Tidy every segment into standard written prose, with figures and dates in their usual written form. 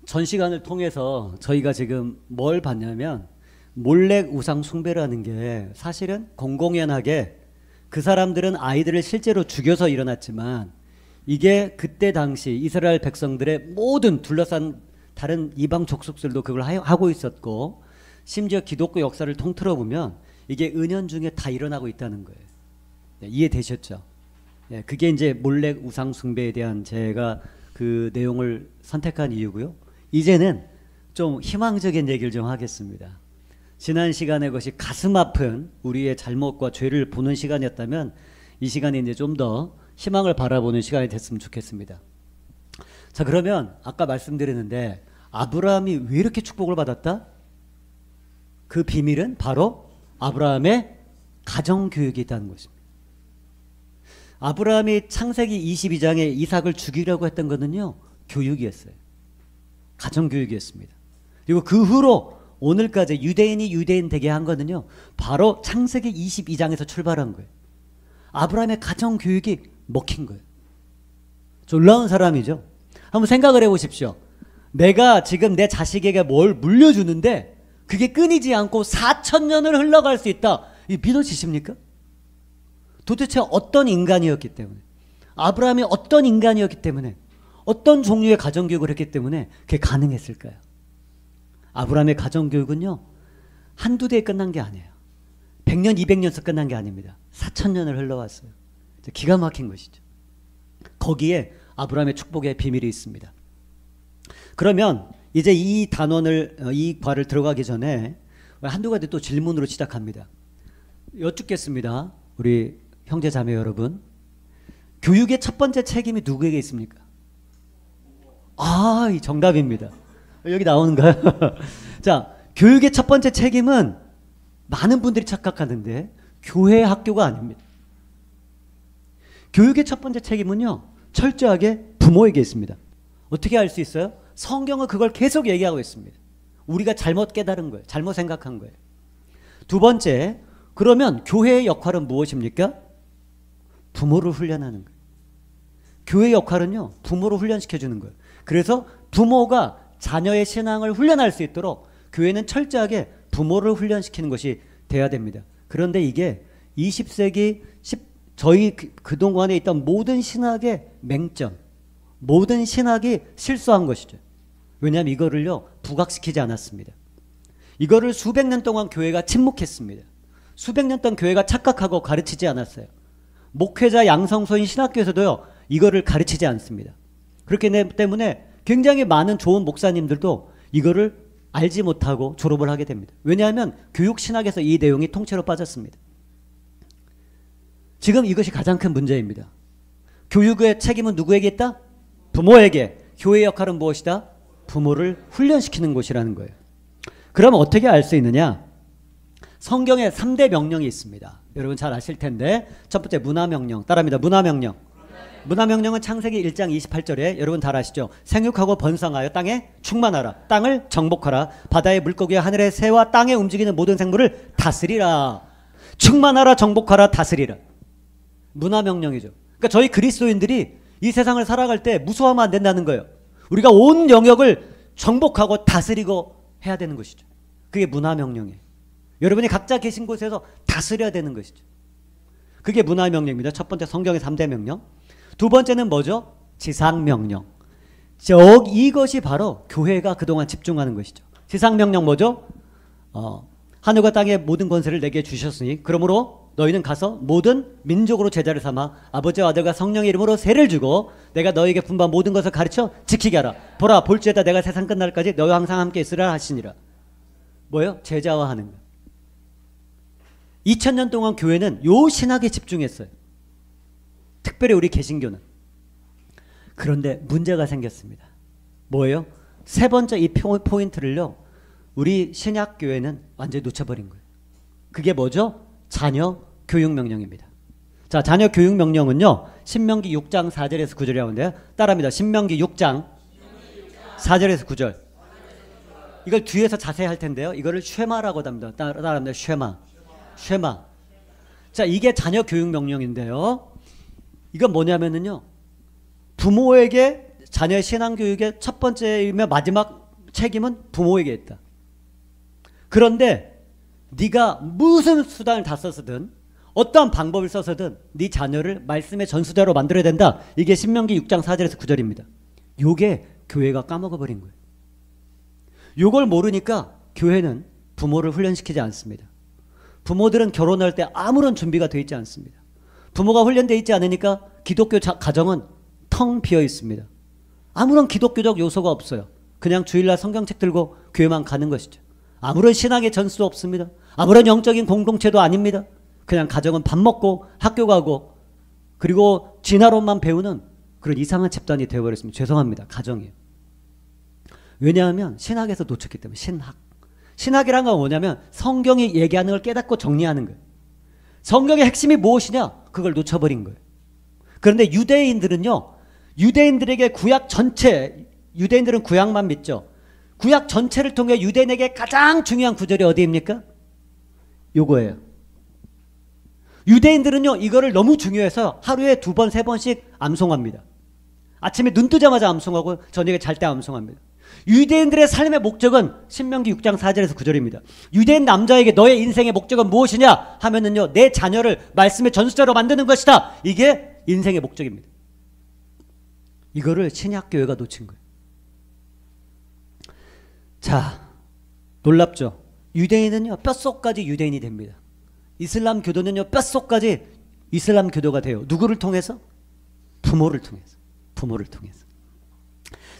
전 시간을 통해서 저희가 지금 뭘 봤냐면 몰렉 우상 숭배라는 게 사실은 공공연하게 그 사람들은 아이들을 실제로 죽여서 일어났지만 이게 그때 당시 이스라엘 백성들의 모든 둘러싼 다른 이방 족속들도 그걸 하고 있었고 심지어 기독교 역사를 통틀어 보면 이게 은연중에 다 일어나고 있다는 거예요. 네, 이해되셨죠? 네, 그게 이제 몰렉 우상 숭배에 대한 제가 그 내용을 선택한 이유고요. 이제는 좀 희망적인 얘기를 좀 하겠습니다. 지난 시간에 그것이 가슴 아픈 우리의 잘못과 죄를 보는 시간이었다면 이 시간이 이제 좀 더 희망을 바라보는 시간이 됐으면 좋겠습니다. 자, 그러면 아까 말씀드렸는데 아브라함이 왜 이렇게 축복을 받았다? 그 비밀은 바로 아브라함의 가정교육이 있다는 것입니다. 아브라함이 창세기 22장에 이삭을 죽이려고 했던 것은요, 교육이었어요. 가정교육이었습니다. 그리고 그 후로 오늘까지 유대인이 유대인 되게 한 거는요, 바로 창세기 22장에서 출발한 거예요. 아브라함의 가정교육이 먹힌 거예요. 놀라운 사람이죠. 한번 생각을 해보십시오. 내가 지금 내 자식에게 뭘 물려주는데 그게 끊이지 않고 4,000년을 흘러갈 수 있다. 이 믿어지십니까? 도대체 어떤 인간이었기 때문에, 아브라함이 어떤 인간이었기 때문에, 어떤 종류의 가정교육을 했기 때문에 그게 가능했을까요? 아브라함의 가정교육은요, 한두 대에 끝난 게 아니에요. 100년, 200년에서 끝난 게 아닙니다. 4,000년을 흘러왔어요. 기가 막힌 것이죠. 거기에 아브라함의 축복의 비밀이 있습니다. 그러면 이제 이 단원을, 이 과를 들어가기 전에 한두 가지 또 질문으로 시작합니다. 여쭙겠습니다. 우리 형제 자매 여러분, 교육의 첫 번째 책임이 누구에게 있습니까? 아, 이 정답입니다. 여기 나오는가요? 자, 교육의 첫 번째 책임은 많은 분들이 착각하는데 교회 학교가 아닙니다. 교육의 첫 번째 책임은요, 철저하게 부모에게 있습니다. 어떻게 알 수 있어요? 성경은 그걸 계속 얘기하고 있습니다. 우리가 잘못 깨달은 거예요. 잘못 생각한 거예요. 두 번째, 그러면 교회의 역할은 무엇입니까? 부모를 훈련하는 거예요. 교회의 역할은요, 부모를 훈련시켜주는 거예요. 그래서 부모가 자녀의 신앙을 훈련할 수 있도록 교회는 철저하게 부모를 훈련시키는 것이 돼야 됩니다. 그런데 이게 20세기 저희 그동안에 있던 모든 신학의 맹점, 모든 신학이 실수한 것이죠. 왜냐하면 이거를요, 부각시키지 않았습니다. 이거를 수백 년 동안 교회가 침묵했습니다. 수백 년 동안 교회가 착각하고 가르치지 않았어요. 목회자 양성소인 신학교에서도요, 이거를 가르치지 않습니다. 그렇기 때문에 굉장히 많은 좋은 목사님들도 이거를 알지 못하고 졸업을 하게 됩니다. 왜냐하면 교육신학에서 이 내용이 통째로 빠졌습니다. 지금 이것이 가장 큰 문제입니다. 교육의 책임은 누구에게 있다? 부모에게. 교회의 역할은 무엇이다? 부모를 훈련시키는 것이라는 거예요. 그럼 어떻게 알 수 있느냐? 성경에 3대 명령이 있습니다. 여러분 잘 아실 텐데, 첫 번째 문화명령, 따라합니다. 문화명령. 문화명령은 창세기 1장 28절에 여러분 잘 아시죠? 생육하고 번성하여 땅에 충만하라. 땅을 정복하라. 바다의 물고기와 하늘의 새와 땅에 움직이는 모든 생물을 다스리라. 충만하라, 정복하라, 다스리라. 문화명령이죠. 그러니까 저희 그리스도인들이 이 세상을 살아갈 때 무서워하면 안 된다는 거예요. 우리가 온 영역을 정복하고 다스리고 해야 되는 것이죠. 그게 문화명령이에요. 여러분이 각자 계신 곳에서 다스려야 되는 것이죠. 그게 문화명령입니다. 첫 번째 성경의 3대 명령. 두 번째는 뭐죠? 지상명령. 이것이 바로 교회가 그동안 집중하는 것이죠. 지상명령 뭐죠? 하늘과 땅의 모든 권세를 내게 주셨으니 그러므로 너희는 가서 모든 민족으로 제자를 삼아 아버지와 아들과 성령의 이름으로 세를 주고 내가 너희에게 분부한 모든 것을 가르쳐 지키게 하라. 보라, 볼지어다 내가 세상 끝날까지 너희와 항상 함께 있으라 하시니라. 뭐예요? 제자화하는 거예요. 2000년 동안 교회는 요 신학에 집중했어요. 특별히 우리 개신교는. 그런데 문제가 생겼습니다. 뭐예요? 세 번째 이 포인트를요, 우리 신약교회는 완전히 놓쳐버린 거예요. 그게 뭐죠? 자녀 교육명령입니다. 자, 자녀 교육명령은요, 신명기 6장 4절에서 9절이 나오는데요. 따라합니다. 신명기 6장 4절에서 9절. 이걸 뒤에서 자세히 할 텐데요. 이거를 쉐마라고 합니다. 따라합니다. 쉐마. 자, 이게 자녀 교육명령인데요. 이건 뭐냐면은요, 부모에게 자녀의 신앙교육의 첫 번째이며 마지막 책임은 부모에게 있다. 그런데 네가 무슨 수단을 다 써서든 어떠한 방법을 써서든 네 자녀를 말씀의 전수자로 만들어야 된다. 이게 신명기 6장 4절에서 9절입니다. 요게 교회가 까먹어버린 거예요. 요걸 모르니까 교회는 부모를 훈련시키지 않습니다. 부모들은 결혼할 때 아무런 준비가 되어 있지 않습니다. 부모가 훈련되어 있지 않으니까 기독교 가정은 텅 비어 있습니다. 아무런 기독교적 요소가 없어요. 그냥 주일날 성경책 들고 교회만 가는 것이죠. 아무런 신앙의 전수도 없습니다. 아무런 영적인 공동체도 아닙니다. 그냥 가정은 밥 먹고 학교 가고 그리고 진화론만 배우는 그런 이상한 집단이 되어버렸습니다. 죄송합니다. 가정이에요. 왜냐하면 신학에서 놓쳤기 때문에. 신학이란 건 뭐냐면 성경이 얘기하는 걸 깨닫고 정리하는 거예요. 성경의 핵심이 무엇이냐? 그걸 놓쳐버린 거예요. 그런데 유대인들은요. 유대인들에게 구약 전체, 유대인들은 구약만 믿죠. 구약 전체를 통해 유대인에게 가장 중요한 구절이 어디입니까? 요거예요. 유대인들은요. 이거를 너무 중요해서 하루에 2번, 3번씩 암송합니다. 아침에 눈 뜨자마자 암송하고 저녁에 잘 때 암송합니다. 유대인들의 삶의 목적은 신명기 6장 4절에서 9절입니다. 유대인 남자에게 너의 인생의 목적은 무엇이냐 하면은요. 내 자녀를 말씀의 전수자로 만드는 것이다. 이게 인생의 목적입니다. 이거를 신약교회가 놓친 거예요. 자, 놀랍죠? 유대인은요. 뼛속까지 유대인이 됩니다. 이슬람 교도는요. 뼛속까지 이슬람 교도가 돼요. 누구를 통해서? 부모를 통해서. 부모를 통해서.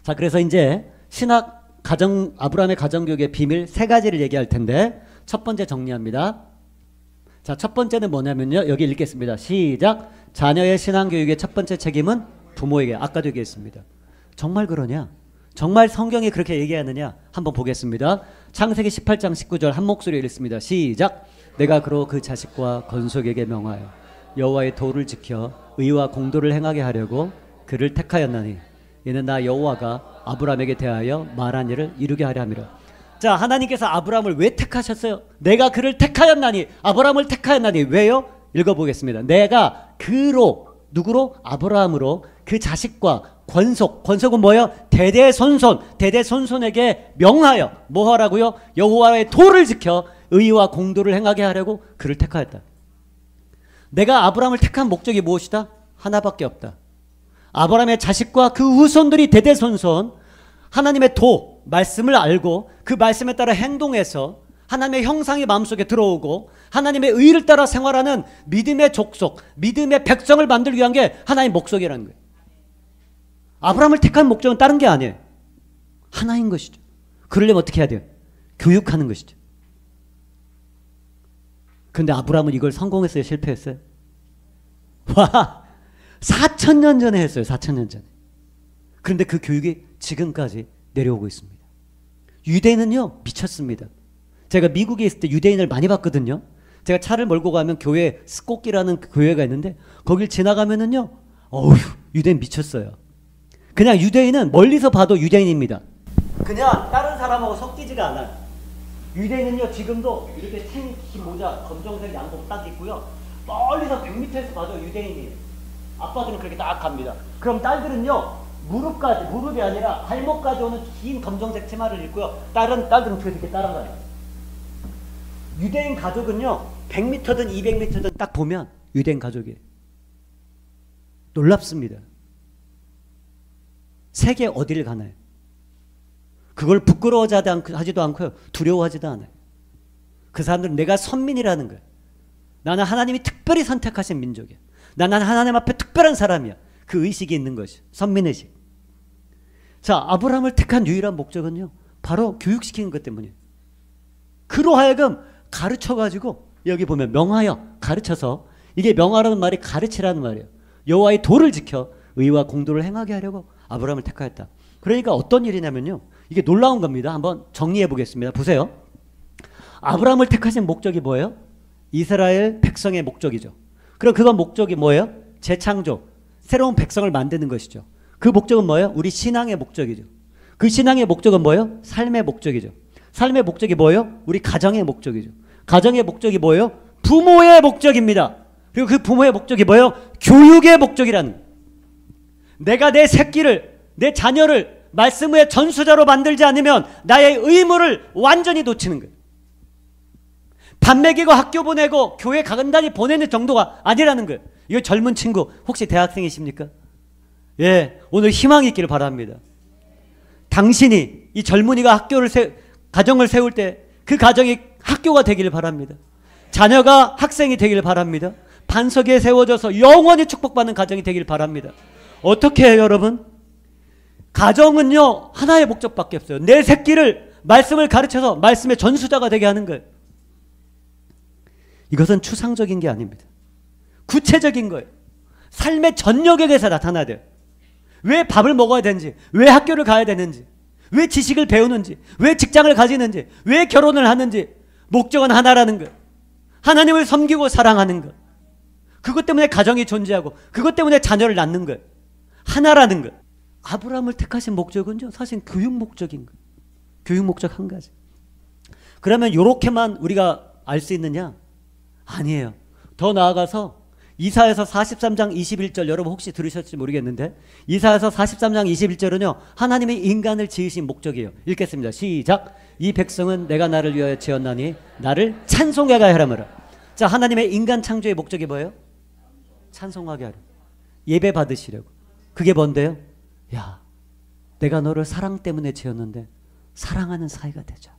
자, 그래서 이제 신학 가정 아브라함의 가정교육의 비밀 3가지를 얘기할 텐데 첫 번째 정리합니다. 자, 첫 번째는 뭐냐면요. 여기 읽겠습니다. 시작. 자녀의 신앙교육의 첫 번째 책임은 부모에게. 아까도 얘기했습니다. 정말 그러냐? 정말 성경이 그렇게 얘기하느냐? 한번 보겠습니다. 창세기 18장 19절 한 목소리로 읽습니다. 시작. 내가 그로 그 자식과 건속에게 명하여 여호와의 도를 지켜 의와 공도를 행하게 하려고 그를 택하였나니 이는 나 여호와가 아브라함에게 대하여 말한 일을 이루게 하려 함이라. 자, 하나님께서 아브라함을 왜 택하셨어요? 내가 그를 택하였나니, 아브라함을 택하였나니. 왜요? 읽어보겠습니다. 내가 그로, 누구로? 아브라함으로 그 자식과 권속은 뭐예요? 대대손손에게 명하여 뭐 하라고요? 여호와의 도를 지켜 의와 공도를 행하게 하려고 그를 택하였다. 내가 아브라함을 택한 목적이 무엇이다? 하나밖에 없다. 아브라함의 자식과 그 후손들이 대대손손 하나님의 도, 말씀을 알고 그 말씀에 따라 행동해서 하나님의 형상이 마음속에 들어오고 하나님의 의를 따라 생활하는 믿음의 족속, 믿음의 백성을 만들기 위한 게 하나님의 목적이라는 거예요. 아브라함을 택한 목적은 다른 게 아니에요. 하나인 것이죠. 그러려면 어떻게 해야 돼요? 교육하는 것이죠. 근데 아브라함은 이걸 성공했어요? 실패했어요? 와! 4,000년 전에 했어요. 4,000년 전에. 그런데 그 교육이 지금까지 내려오고 있습니다. 유대인은요. 미쳤습니다. 제가 미국에 있을 때 유대인을 많이 봤거든요. 제가 차를 몰고 가면 교회 스코키라는 교회가 있는데 거길 지나가면은요. 어휴, 유대인 미쳤어요. 그냥 유대인은 멀리서 봐도 유대인입니다. 그냥 다른 사람하고 섞이지가 않아요. 유대인은요. 지금도 이렇게 흰 모자, 검정색 양복 딱 입고요. 멀리서 100m에서 봐도 유대인이에요. 아빠들은 그렇게 딱 갑니다. 그럼 딸들은요. 무릎이 아니라 발목까지 오는 긴 검정색 치마를 입고요. 딸들은 그렇게 따라가요. 유대인 가족은요. 100m든 200m든 딱 보면 유대인 가족이에요. 놀랍습니다. 세계 어디를 가나요? 그걸 부끄러워하지도 않고요. 두려워하지도 않아요. 그 사람들은 내가 선민이라는 거예요. 나는 하나님이 특별히 선택하신 민족이야. 나는 하나님 앞에 특별한 사람이야. 그 의식이 있는 것이 선민의식. 자, 아브라함을 택한 유일한 목적은요. 바로 교육시키는 것 때문이에요. 그로 하여금 가르쳐가지고 여기 보면 명하여 가르쳐서 이게 명하라는 말이 가르치라는 말이에요. 여호와의 도를 지켜 의와 공도를 행하게 하려고 아브라함을 택하였다. 그러니까 어떤 일이냐면요. 이게 놀라운 겁니다. 한번 정리해 보겠습니다. 보세요. 아브라함을 택하신 목적이 뭐예요? 이스라엘 백성의 목적이죠. 그럼 그건 목적이 뭐예요? 재창조, 새로운 백성을 만드는 것이죠. 그 목적은 뭐예요? 우리 신앙의 목적이죠. 그 신앙의 목적은 뭐예요? 삶의 목적이죠. 삶의 목적이 뭐예요? 우리 가정의 목적이죠. 가정의 목적이 뭐예요? 부모의 목적입니다. 그리고 그 부모의 목적이 뭐예요? 교육의 목적이라는. 내가 내 새끼를 내 자녀를 말씀의 전수자로 만들지 않으면 나의 의무를 완전히 놓치는 거예요. 밥 먹이고 학교 보내고 교회 간단히 보내는 정도가 아니라는 거예요. 이 젊은 친구 혹시 대학생이십니까? 예, 오늘 희망이 있기를 바랍니다. 당신이 이 젊은이가 가정을 세울 때 그 가정이 학교가 되기를 바랍니다. 자녀가 학생이 되기를 바랍니다. 반석에 세워져서 영원히 축복받는 가정이 되기를 바랍니다. 어떻게 해요, 여러분? 가정은요, 하나의 목적밖에 없어요. 내 새끼를 말씀을 가르쳐서 말씀의 전수자가 되게 하는 거예요. 이것은 추상적인 게 아닙니다. 구체적인 거예요. 삶의 전 영역에서 나타나야 돼요. 왜 밥을 먹어야 되는지, 왜 학교를 가야 되는지, 왜 지식을 배우는지, 왜 직장을 가지는지, 왜 결혼을 하는지, 목적은 하나라는 거예요. 하나님을 섬기고 사랑하는 것. 그것 때문에 가정이 존재하고 그것 때문에 자녀를 낳는 거예요. 하나라는 거예요. 아브라함을 택하신 목적은요, 사실 교육 목적인 거예요. 교육 목적 한 가지. 그러면 이렇게만 우리가 알 수 있느냐? 아니에요. 더 나아가서 이사야서 43장 21절 여러분 혹시 들으셨을지 모르겠는데 이사야서 43장 21절은요 하나님의 인간을 지으신 목적이에요. 읽겠습니다. 시작. 이 백성은 내가 나를 위하여 지었나니 나를 찬송하게 하라며라. 자, 하나님의 인간 창조의 목적이 뭐예요? 찬송하게 하려. 예배 받으시려고. 그게 뭔데요? 야, 내가 너를 사랑 때문에 지었는데 사랑하는 사이가 되자.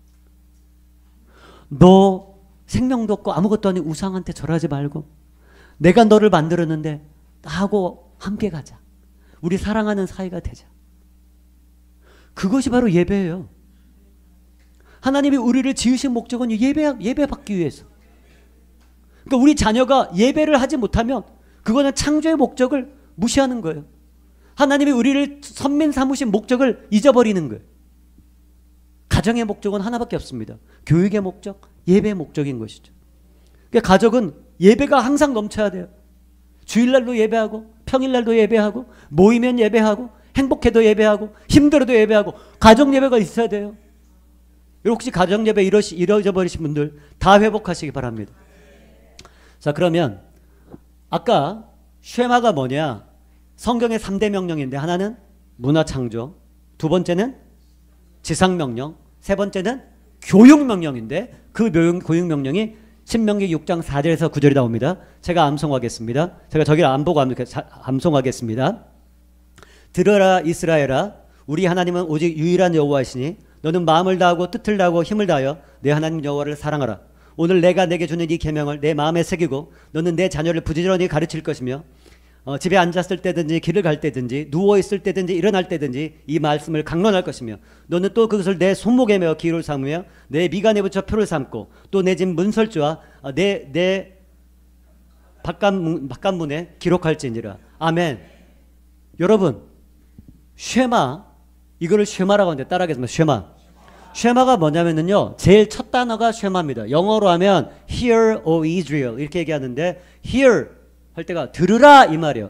너 생명도 없고 아무것도 아닌 우상한테 절하지 말고 내가 너를 만들었는데 나하고 함께 가자. 우리 사랑하는 사이가 되자. 그것이 바로 예배예요. 하나님이 우리를 지으신 목적은 예배 받기 위해서. 그러니까 우리 자녀가 예배를 하지 못하면 그거는 창조의 목적을 무시하는 거예요. 하나님이 우리를 선민 삼으신 목적을 잊어버리는 거예요. 가정의 목적은 하나밖에 없습니다. 교육의 목적, 예배의 목적인 것이죠. 그러니까 가족은 예배가 항상 넘쳐야 돼요. 주일날도 예배하고 평일날도 예배하고 모이면 예배하고 행복해도 예배하고 힘들어도 예배하고 가정 예배가 있어야 돼요. 혹시 가정 예배 잃어버리신 분들 다 회복하시기 바랍니다. 자, 그러면 아까 쉐마가 뭐냐? 성경의 3대 명령인데 하나는 문화창조, 두 번째는 지상명령, 세 번째는 교육명령인데 그 교육명령이 신명기 6장 4절에서 9절이 나옵니다. 제가 암송하겠습니다. 제가 저기를 안 보고 암송하겠습니다. 들어라 이스라엘아, 우리 하나님은 오직 유일한 여호와이시니 너는 마음을 다하고 뜻을 다하고 힘을 다하여 내 하나님 여호와를 사랑하라. 오늘 내가 내게 주는 이 계명을 내 마음에 새기고 너는 내 자녀를 부지런히 가르칠 것이며 집에 앉았을 때든지 길을 갈 때든지 누워있을 때든지 일어날 때든지 이 말씀을 강론할 것이며 너는 또 그것을 내 손목에 메어 기호를 삼으며 내 미간에 붙여 표를 삼고 또 내 집 문설주와 내 바깥문에 기록할지니라. 아멘. 여러분, 쉐마, 이거를 쉐마라고 하는데 따라하겠습니다. 쉐마가 뭐냐면요 제일 첫 단어가 쉐마입니다. 영어로 하면 Hear O Israel 이렇게 얘기하는데 Hear 할 때가 들으라 이 말이에요.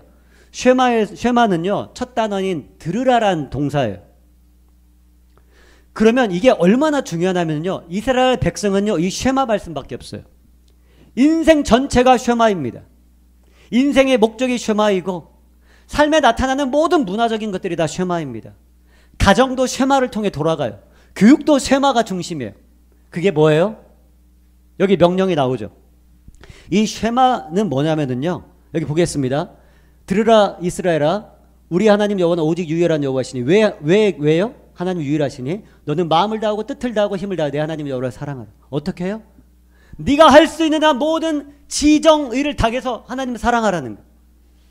쉐마는요 첫 단어인 들으라란 동사예요. 그러면 이게 얼마나 중요하냐면요 이스라엘 백성은요 이 쉐마 말씀밖에 없어요. 인생 전체가 쉐마입니다. 인생의 목적이 쉐마이고 삶에 나타나는 모든 문화적인 것들이 다 쉐마입니다. 가정도 쉐마를 통해 돌아가요. 교육도 쉐마가 중심이에요. 그게 뭐예요? 여기 명령이 나오죠. 이 쉐마는 뭐냐면요 여기 보겠습니다. 들으라 이스라엘아, 우리 하나님 여호와는 오직 유일한 여호와시니. 왜요? 하나님 유일하시니 너는 마음을 다하고 뜻을 다하고 힘을 다하여 내 하나님 여호와를 사랑하라. 어떻게 해요? 네가 할 수 있는 한 모든 지정의를 다해서 하나님을 사랑하라는 거.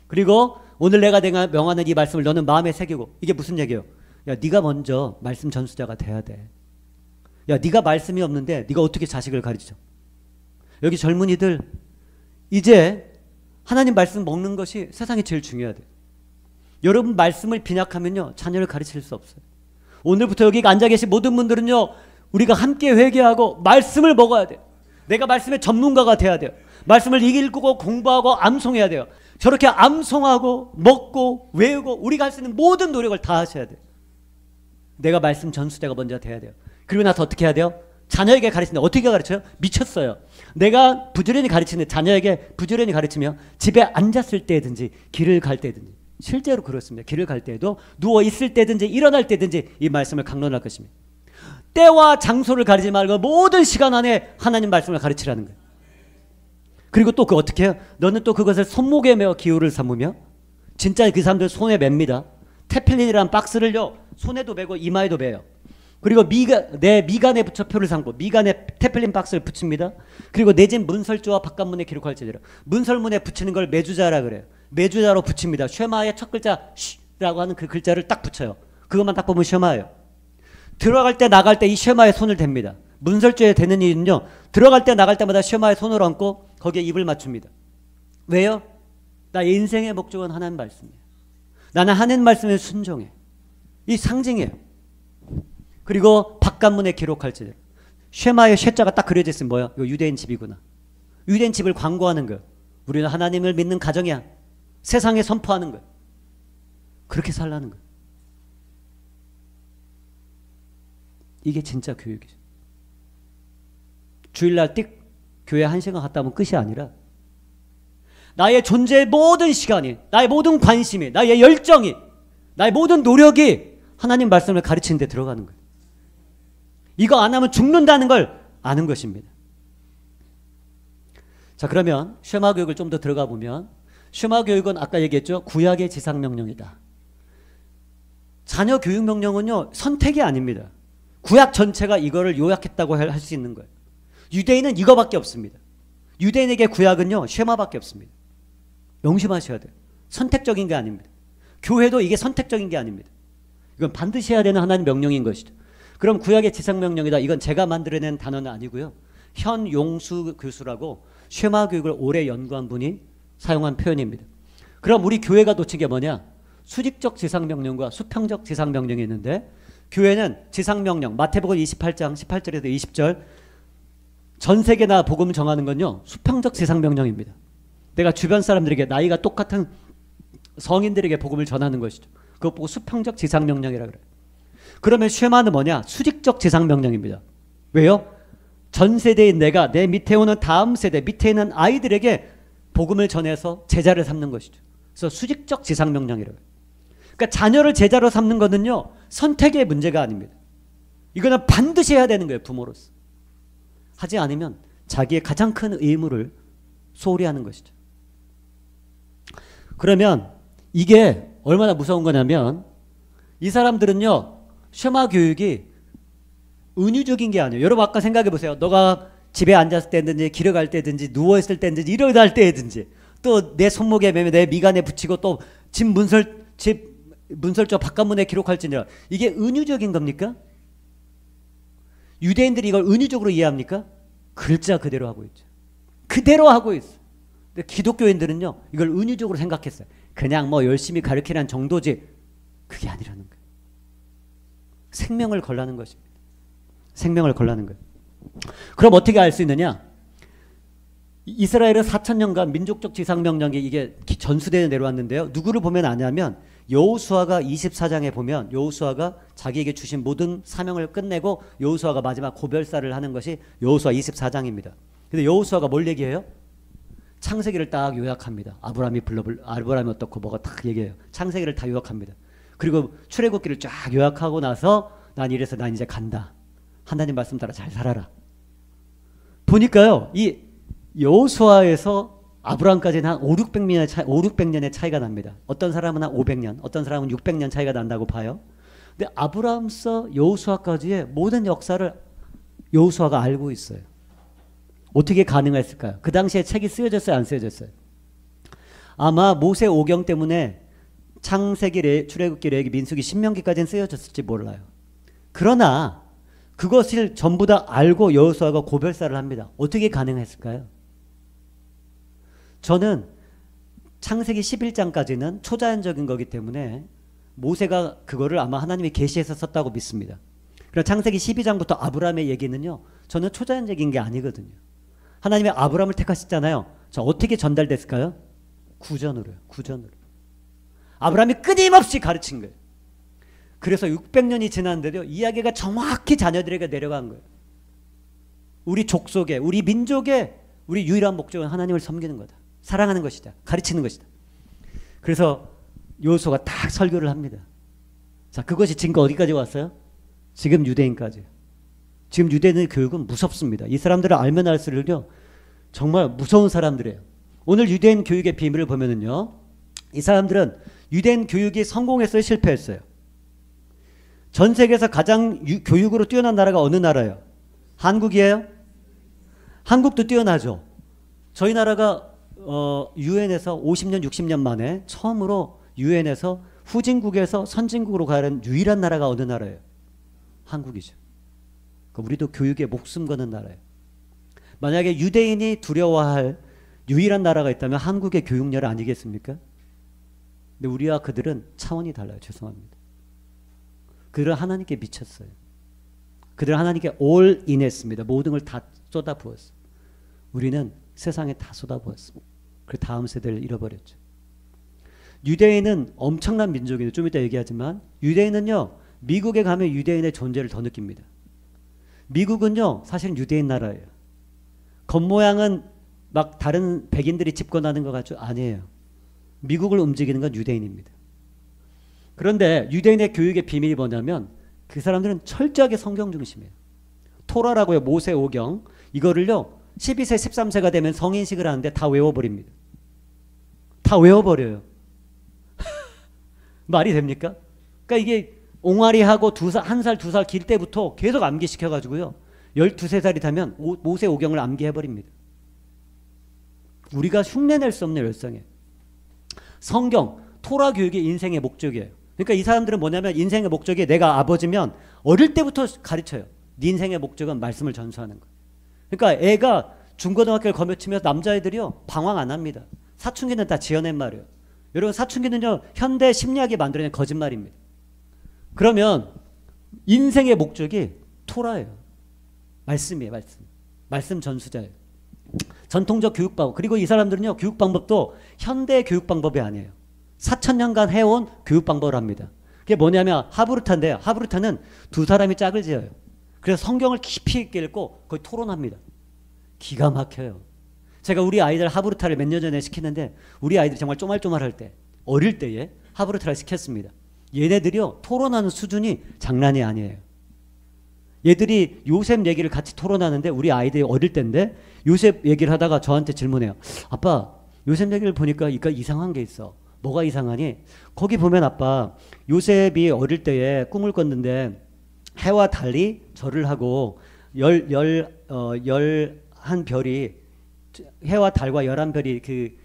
그리고 오늘 내가 명하는 이 말씀을 너는 마음에 새기고. 이게 무슨 얘기예요? 야, 네가 먼저 말씀 전수자가 돼야 돼. 야, 네가 말씀이 없는데 네가 어떻게 자식을 가르쳐? 여기 젊은이들 이제 하나님 말씀 먹는 것이 세상에 제일 중요하대요. 여러분 말씀을 빈약하면요 자녀를 가르칠 수 없어요. 오늘부터 여기 앉아 계신 모든 분들은요 우리가 함께 회개하고 말씀을 먹어야 돼요. 내가 말씀의 전문가가 돼야 돼요. 말씀을 읽고 공부하고 암송해야 돼요. 저렇게 암송하고 먹고 외우고 우리가 할 수 있는 모든 노력을 다 하셔야 돼요. 내가 말씀 전수자가 먼저 돼야 돼요. 그리고 나서 어떻게 해야 돼요? 자녀에게 가르치는데 어떻게 가르쳐요? 미쳤어요. 내가 부지런히 가르치는데 자녀에게 부지런히 가르치며 집에 앉았을 때든지 길을 갈 때든지 실제로 그렇습니다. 길을 갈 때에도 누워 있을 때든지 일어날 때든지 이 말씀을 강론할 것입니다. 때와 장소를 가리지 말고 모든 시간 안에 하나님 말씀을 가르치라는 거예요. 그리고 또 그 어떻게 해요? 너는 또 그것을 손목에 메어 기호를 삼으며 진짜 그 사람들 손에 맵니다. 테플린이라는 박스를요 손에도 메고 이마에도 메요. 그리고 내 미간에 붙여 표를 삼고 미간에 테플린 박스를 붙입니다. 그리고 내 집 문설주와 바깥문에 기록할지니라. 문설문에 붙이는 걸 매주자라 그래요. 매주자로 붙입니다. 쉐마의 첫 글자 쉬라고 하는 그 글자를 딱 붙여요. 그것만 딱 보면 쉐마예요. 들어갈 때 나갈 때 이 쉐마에 손을 댑니다. 문설주에 대는 이유는요. 들어갈 때 나갈 때마다 쉐마에 손을 얹고 거기에 입을 맞춥니다. 왜요? 나의 인생의 목적은 하나님 말씀이에요. 나는 하나님 말씀에 순종해. 이 상징이에요. 그리고 바깥문에 기록할지니라. 쉐마의 쉐자가 딱 그려져 있으면 뭐야? 이거 유대인 집이구나. 유대인 집을 광고하는 거예요. 우리는 하나님을 믿는 가정이야. 세상에 선포하는 거예요. 그렇게 살라는 거예요. 이게 진짜 교육이죠. 주일날 띡 교회 1시간 갔다 오면 끝이 아니라 나의 존재의 모든 시간이, 나의 모든 관심이, 나의 열정이, 나의 모든 노력이 하나님 말씀을 가르치는 데 들어가는 거예요. 이거 안 하면 죽는다는 걸 아는 것입니다. 자, 그러면 쉐마 교육을 좀 더 들어가 보면 쉐마 교육은 아까 얘기했죠. 구약의 지상명령이다. 자녀 교육명령은요. 선택이 아닙니다. 구약 전체가 이거를 요약했다고 할 수 있는 거예요. 유대인은 이거밖에 없습니다. 유대인에게 구약은요. 쉐마밖에 없습니다. 명심하셔야 돼요. 선택적인 게 아닙니다. 교회도 이게 선택적인 게 아닙니다. 이건 반드시 해야 되는 하나님의 명령인 것이죠. 그럼 구약의 지상명령이다. 이건 제가 만들어낸 단어는 아니고요. 현용수 교수라고 쉐마 교육을 오래 연구한 분이 사용한 표현입니다. 그럼 우리 교회가 놓친 게 뭐냐? 수직적 지상명령과 수평적 지상명령이 있는데 교회는 지상명령 마태복음 28장 18절에서 20절 전 세계나 복음을 정하는 건요. 수평적 지상명령입니다. 내가 주변 사람들에게 나이가 똑같은 성인들에게 복음을 전하는 것이죠. 그것 보고 수평적 지상명령이라고 그래요. 그러면 쉐마는 뭐냐? 수직적 지상명령입니다. 왜요? 전 세대인 내가 내 밑에 오는 다음 세대 밑에 있는 아이들에게 복음을 전해서 제자를 삼는 것이죠. 그래서 수직적 지상명령이라고 해요. 그러니까 자녀를 제자로 삼는 것은요. 선택의 문제가 아닙니다. 이거는 반드시 해야 되는 거예요. 부모로서. 하지 않으면 자기의 가장 큰 의무를 소홀히 하는 것이죠. 그러면 이게 얼마나 무서운 거냐면 이 사람들은요. 쉐마 교육이 은유적인 게 아니에요. 여러분 아까 생각해 보세요. 너가 집에 앉았을 때든지 길을 갈 때든지 누워있을 때든지 일어날 때든지 또 내 손목에 매며 내 미간에 붙이고 또 집 문설주 바깥문에 기록할지니라. 이게 은유적인 겁니까? 유대인들이 이걸 은유적으로 이해합니까? 글자 그대로 하고 있죠. 그대로 하고 있어요. 근데 기독교인들은요. 이걸 은유적으로 생각했어요. 그냥 뭐 열심히 가르치라는 정도지 그게 아니라는 거예요. 생명을 걸라는 것입니다. 생명을 걸라는 거예요. 그럼 어떻게 알 수 있느냐? 이스라엘은 4,000년간 민족적 지상명령이 이게 전수되어 내려왔는데요. 누구를 보면 아냐면 여호수아가 24장에 보면 여호수아가 자기에게 주신 모든 사명을 끝내고 여호수아가 마지막 고별사를 하는 것이 여호수아 24장입니다. 근데 여호수아가 뭘 얘기해요? 창세기를 딱 요약합니다. 아브라함이 어떻고 뭐가 딱 얘기해요. 창세기를 다 요약합니다. 그리고 출애굽기를 쫙 요약하고 나서 난 이래서 난 이제 간다. 하나님 말씀 따라 잘 살아라. 보니까요. 이 여호수아에서 아브라함까지는 한 5,600년의 차이가 납니다. 어떤 사람은 한 500년, 어떤 사람은 600년 차이가 난다고 봐요. 근데 아브라함서 여호수아까지의 모든 역사를 여호수아가 알고 있어요. 어떻게 가능했을까요? 그 당시에 책이 쓰여졌어요? 안 쓰여졌어요? 아마 모세 오경 때문에 창세기, 출애굽기, 레위기, 민수기, 신명기까지는 쓰여졌을지 몰라요. 그러나 그것을 전부 다 알고 여호수아가 고별사를 합니다. 어떻게 가능했을까요? 저는 창세기 11장까지는 초자연적인 거기 때문에 모세가 그거를 아마 하나님이 계시해서 썼다고 믿습니다. 그럼 창세기 12장부터 아브라함의 얘기는요. 저는 초자연적인 게 아니거든요. 하나님이 아브라함을 택하셨잖아요. 자, 어떻게 전달됐을까요? 구전으로요. 구전으로. 아브라함이 끊임없이 가르친 거예요. 그래서 600년이 지났는데도 이야기가 정확히 자녀들에게 내려간 거예요. 우리 족속의, 우리 민족의 우리 유일한 목적은 하나님을 섬기는 거다. 사랑하는 것이다. 가르치는 것이다. 그래서 요소가 딱 설교를 합니다. 자, 그것이 지금 어디까지 왔어요? 지금 유대인까지. 지금 유대인의 교육은 무섭습니다. 이 사람들을 알면 알수록요, 정말 무서운 사람들이에요. 오늘 유대인 교육의 비밀을 보면은요, 이 사람들은 유대인 교육이 성공했어요, 실패했어요? 전 세계에서 가장 교육으로 뛰어난 나라가 어느 나라예요? 한국이에요? 한국도 뛰어나죠. 저희 나라가 유엔에서 50년, 60년 만에 처음으로 유엔에서 후진국에서 선진국으로 가는 유일한 나라가 어느 나라예요? 한국이죠. 우리도 교육에 목숨 거는 나라예요. 만약에 유대인이 두려워할 유일한 나라가 있다면 한국의 교육열 아니겠습니까? 근데 우리와 그들은 차원이 달라요. 죄송합니다. 그들은 하나님께 미쳤어요. 그들은 하나님께 올인했습니다. 모든 걸 다 쏟아부었어요. 우리는 세상에 다 쏟아부었습니다. 그 다음 세대를 잃어버렸죠. 유대인은 엄청난 민족이에요. 좀 이따 얘기하지만 유대인은요, 미국에 가면 유대인의 존재를 더 느낍니다. 미국은요, 사실은 유대인 나라예요. 겉모양은 막 다른 백인들이 집권하는 것 같죠? 아니에요. 미국을 움직이는 건 유대인입니다. 그런데 유대인의 교육의 비밀이 뭐냐면 그 사람들은 철저하게 성경 중심이에요. 토라라고요. 모세 오경. 이거를요, 12세, 13세가 되면 성인식을 하는데 다 외워버립니다. 다 외워버려요. 말이 됩니까? 그러니까 이게 옹알이하고 1살, 2살 길 때부터 계속 암기시켜가지고요. 12, 13살이 되면 모세 오경을 암기해버립니다. 우리가 흉내낼 수 없는 열성이에요. 성경, 토라 교육이 인생의 목적이에요. 그러니까 이 사람들은 뭐냐면 인생의 목적이 내가 아버지면 어릴 때부터 가르쳐요. 네 인생의 목적은 말씀을 전수하는 거예요. 그러니까 애가 중고등학교를 거며치면서 남자애들이요, 방황 안 합니다. 사춘기는 다 지어낸 말이에요. 여러분, 사춘기는요, 현대 심리학이 만들어낸 거짓말입니다. 그러면 인생의 목적이 토라예요. 말씀이에요. 말씀 전수자예요. 전통적 교육 방법. 그리고 이 사람들은요, 교육 방법도 현대 교육 방법이 아니에요. 4,000년간 해온 교육 방법을 합니다. 그게 뭐냐면 하브루타인데요. 하브루타는 두 사람이 짝을 지어요. 그래서 성경을 깊이 있게 읽고 거의 토론합니다. 기가 막혀요. 제가 우리 아이들 하브루타를 몇 년 전에 시키는데 우리 아이들이 정말 쪼말쪼말할 때, 어릴 때에 하브루타를 시켰습니다. 얘네들이요, 토론하는 수준이 장난이 아니에요. 얘들이 요셉 얘기를 같이 토론하는데 우리 아이들이 어릴 때인데 요셉 얘기를 하다가 저한테 질문해요. 아빠, 요셉 얘기를 보니까 이상한 게 있어. 뭐가 이상하니? 거기 보면 아빠, 요셉이 어릴 때에 꿈을 꿨는데 해와 달이 절을 하고 열한 별이, 해와 달과 11별이 그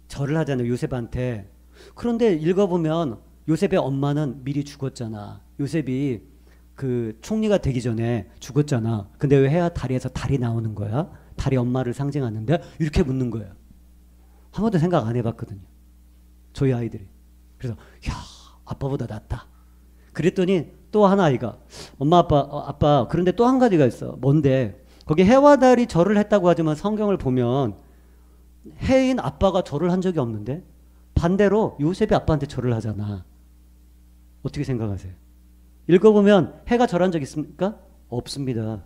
절을 하잖아요, 요셉한테. 그런데 읽어보면 요셉의 엄마는 미리 죽었잖아. 요셉이 그 총리가 되기 전에 죽었잖아. 근데 왜 해와 달에서 달이 나오는 거야? 달이 엄마를 상징하는데? 이렇게 묻는 거예요. 한 번도 생각 안 해봤거든요, 저희 아이들이. 그래서 야, 아빠보다 낫다. 그랬더니 또 한 아이가, 엄마 아빠 그런데 또 한 가지가 있어. 뭔데? 거기 해와 달이 절을 했다고 하지만 성경을 보면 해인 아빠가 절을 한 적이 없는데 반대로 요셉이 아빠한테 절을 하잖아. 어떻게 생각하세요? 읽어보면 해가 절한 적 있습니까? 없습니다.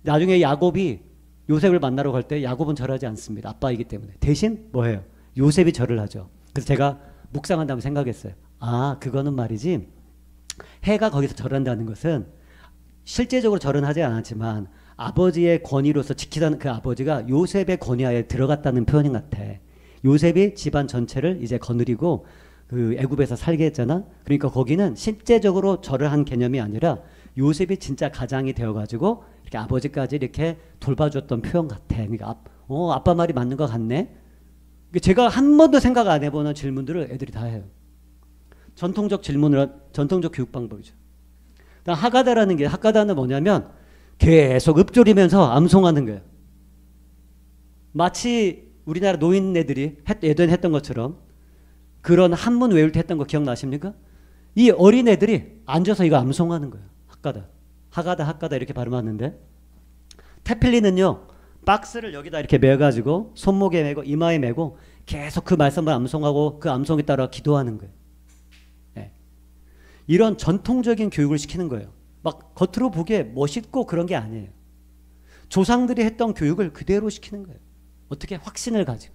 나중에 야곱이 요셉을 만나러 갈 때 야곱은 절하지 않습니다. 아빠이기 때문에. 대신 뭐예요? 요셉이 절을 하죠. 그래서 제가 묵상한다면 생각했어요. 아, 그거는 말이지, 해가 거기서 절한다는 것은 실제적으로 절은 하지 않았지만 아버지의 권위로서 지키던 그 아버지가 요셉의 권위하에 들어갔다는 표현 같아. 요셉이 집안 전체를 이제 거느리고 그 애굽에서 살게 했잖아. 그러니까 거기는 실제적으로 절을 한 개념이 아니라 요셉이 진짜 가장이 되어가지고 이렇게 아버지까지 이렇게 돌봐줬던 표현 같아. 그러니까 아빠 말이 맞는 것 같네. 제가 한 번도 생각 안 해보는 질문들을 애들이 다 해요. 전통적 교육 방법이죠. 하가다라는 게, 하가다는 뭐냐면 계속 읊조리면서 암송하는 거예요. 마치 우리나라 노인네들이 예전에 했던 것처럼 그런 한문 외울 때 했던 거 기억나십니까? 이 어린애들이 앉아서 이거 암송하는 거예요. 하가다 이렇게 발음하는데, 테필리는요, 박스를 여기다 이렇게 매가지고 손목에 매고 이마에 매고 계속 그 말씀을 암송하고 그 암송에 따라 기도하는 거예요. 네. 이런 전통적인 교육을 시키는 거예요. 막 겉으로 보기에 멋있고 그런 게 아니에요. 조상들이 했던 교육을 그대로 시키는 거예요. 어떻게? 확신을 가지고.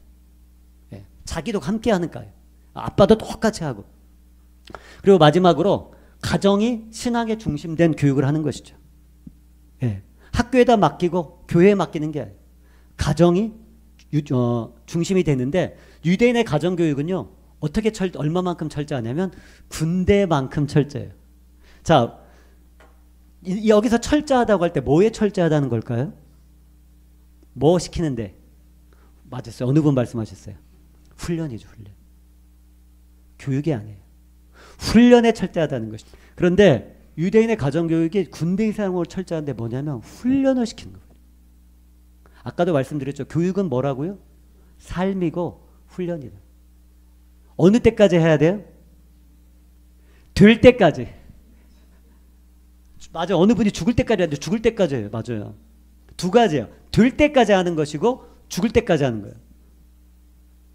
네. 자기도 함께 하니까요. 아빠도 똑같이 하고. 그리고 마지막으로 가정이 신앙에 중심된 교육을 하는 것이죠. 예. 학교에다 맡기고 교회에 맡기는 게 아니에요. 가정이 중심이 되는데 유대인의 가정교육은요. 어떻게 얼마만큼 철저하냐면 군대만큼 철저해요. 자, 여기서 철저하다고 할 때 뭐에 철저하다는 걸까요? 뭐 시키는데? 맞았어요. 어느 분 말씀하셨어요? 훈련이죠. 훈련. 교육이 아니에요. 훈련에 철저하다는 것이죠. 그런데 유대인의 가정교육이 군대 이상으로 철저한데 뭐냐면 훈련을 시키는 거예요. 아까도 말씀드렸죠. 교육은 뭐라고요? 삶이고 훈련이다. 어느 때까지 해야 돼요? 될 때까지. 맞아요. 어느 분이 죽을 때까지 하는데 죽을 때까지 해요. 맞아요. 두 가지예요. 될 때까지 하는 것이고 죽을 때까지 하는 거예요.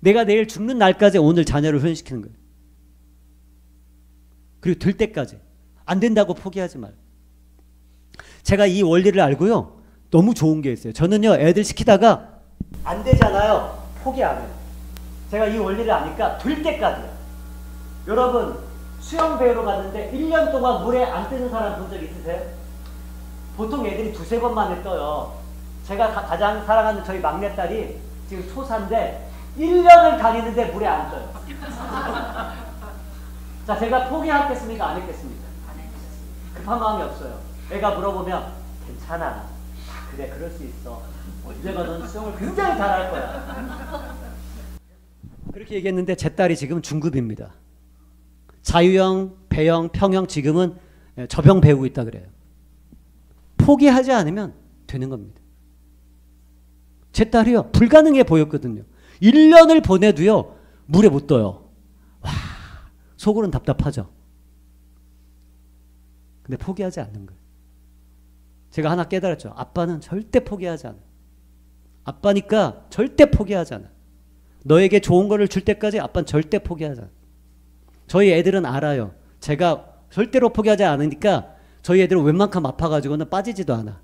내가 내일 죽는 날까지 오늘 자녀를 훈련시키는 거예요. 그리고 될 때까지. 안 된다고 포기하지 말고. 제가 이 원리를 알고요. 너무 좋은 게 있어요. 저는요. 애들 시키다가 안 되잖아요. 포기 안 해요. 제가 이 원리를 아니까 될 때까지요. 여러분 수영 배우러 갔는데 1년 동안 물에 안 뜨는 사람 본 적 있으세요? 보통 애들이 두세 번 만에 떠요. 제가 가장 사랑하는 저희 막내딸이 지금 초4인데 1년을 다니는데 물에 안 떠요. 자, 제가 포기하겠습니까? 안 했겠습니까? 안 했겠습니다. 급한 마음이 없어요. 애가 물어보면 괜찮아. 그래, 그럴 수 있어. 언제가 넌 수영을 굉장히 잘할 거야. 그렇게 얘기했는데 제 딸이 지금 중급입니다. 자유형, 배영, 평영 지금은 저병 배우고 있다 그래요. 포기하지 않으면 되는 겁니다. 제 딸이요. 불가능해 보였거든요. 1년을 보내도요. 물에 못 떠요. 와, 속으로는 답답하죠. 근데 포기하지 않는 거예요. 제가 하나 깨달았죠. 아빠는 절대 포기하지 않아. 아빠니까 절대 포기하지 않아. 너에게 좋은 거를 줄 때까지 아빠는 절대 포기하지 않아. 저희 애들은 알아요. 제가 절대로 포기하지 않으니까 저희 애들은 웬만큼 아파가지고는 빠지지도 않아.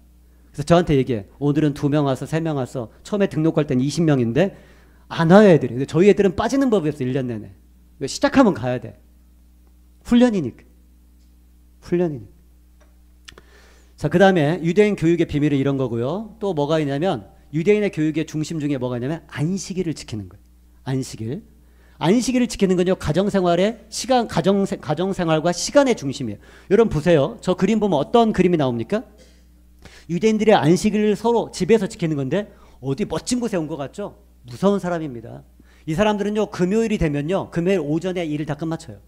그래서 저한테 얘기해. 오늘은 2명 와서 3명 와서 처음에 등록할 때는 20명인데 안 와요 애들이. 근데 저희 애들은 빠지는 법이 없어. 1년 내내. 시작하면 가야 돼. 훈련이니까. 훈련이니까. 자, 그 다음에 유대인 교육의 비밀은 이런 거고요. 또 뭐가 있냐면 유대인의 교육의 중심 중에 뭐가 있냐면 안식일을 지키는 거예요. 안식일. 안식일을 지키는 건요. 가정생활의 시간, 가정생활과 시간의 중심이에요. 여러분 보세요. 저 그림 보면 어떤 그림이 나옵니까? 유대인들의 안식일을 서로 집에서 지키는 건데 어디 멋진 곳에 온 것 같죠? 무서운 사람입니다. 이 사람들은요. 금요일이 되면요. 금요일 오전에 일을 다 끝마쳐요.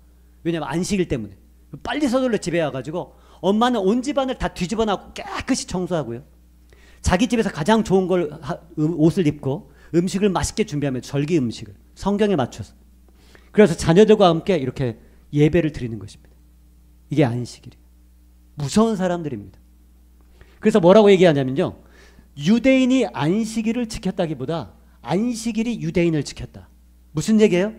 왜냐하면 안식일 때문에. 빨리 서둘러 집에 와가지고 엄마는 온 집안을 다 뒤집어 놔고 깨끗이 청소하고요. 자기 집에서 가장 좋은 걸 옷을 입고 음식을 맛있게 준비하면 절기 음식을 성경에 맞춰서. 그래서 자녀들과 함께 이렇게 예배를 드리는 것입니다. 이게 안식일이에요. 무서운 사람들입니다. 그래서 뭐라고 얘기하냐면요. 유대인이 안식일을 지켰다기보다 안식일이 유대인을 지켰다. 무슨 얘기예요?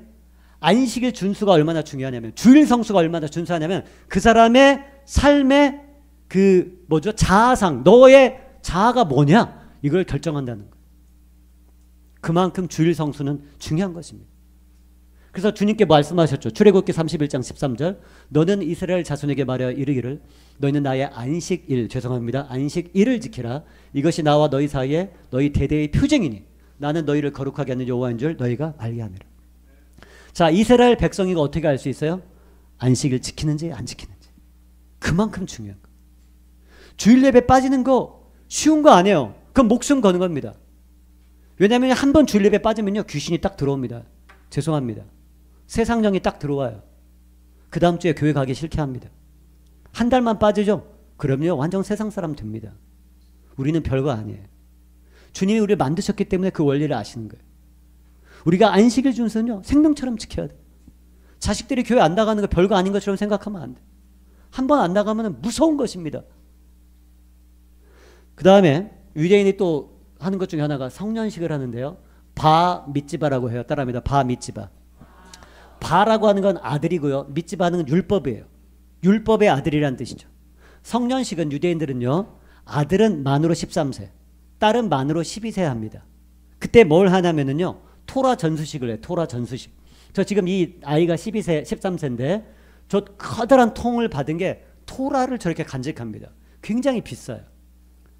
안식일 준수가 얼마나 중요하냐면 주일 성수가 얼마나 준수하냐면 그 사람의 삶의 그 뭐죠? 자아상 너의 자아가 뭐냐? 이걸 결정한다는 거예요. 그만큼 주일 성수는 중요한 것입니다. 그래서 주님께 말씀하셨죠. 출애굽기 31장 13절 너는 이스라엘 자손에게 말하여 이르기를 너희는 나의 안식일 안식일을 지키라. 이것이 나와 너희 사이에 너희 대대의 표징이니 나는 너희를 거룩하게 하는 여호와인 줄 너희가 알게 하느라. 자, 이스라엘 백성이가 어떻게 알 수 있어요? 안식일 지키는지 안 지키는지. 그만큼 중요한 거. 주일 예배 빠지는 거 쉬운 거 아니에요. 그건 목숨 거는 겁니다. 왜냐하면 한 번 주일 예배 빠지면요. 귀신이 딱 들어옵니다. 죄송합니다. 세상령이 딱 들어와요. 그 다음 주에 교회 가기 싫게 합니다. 한 달만 빠지죠? 그럼요. 완전 세상 사람 됩니다. 우리는 별거 아니에요. 주님이 우리를 만드셨기 때문에 그 원리를 아시는 거예요. 우리가 안식일 준수는요. 생명처럼 지켜야 돼요. 자식들이 교회 안 나가는 거 별거 아닌 것처럼 생각하면 안 돼요. 한 번 안 나가면 무서운 것입니다. 그 다음에 유대인이 또 하는 것 중에 하나가 성년식을 하는데요. 바 미츠바라고 해요. 따라합니다. 바 미츠바. 바라고 하는 건 아들이고요. 미츠바는 건 율법이에요. 율법의 아들이라는 뜻이죠. 성년식은 유대인들은요. 아들은 만으로 13세, 딸은 만으로 12세 합니다. 그때 뭘 하냐면요. 토라 전수식을 해요. 토라 전수식. 저 지금 이 아이가 12세, 13세인데 저 커다란 통을 받은 게 토라를 저렇게 간직합니다. 굉장히 비싸요.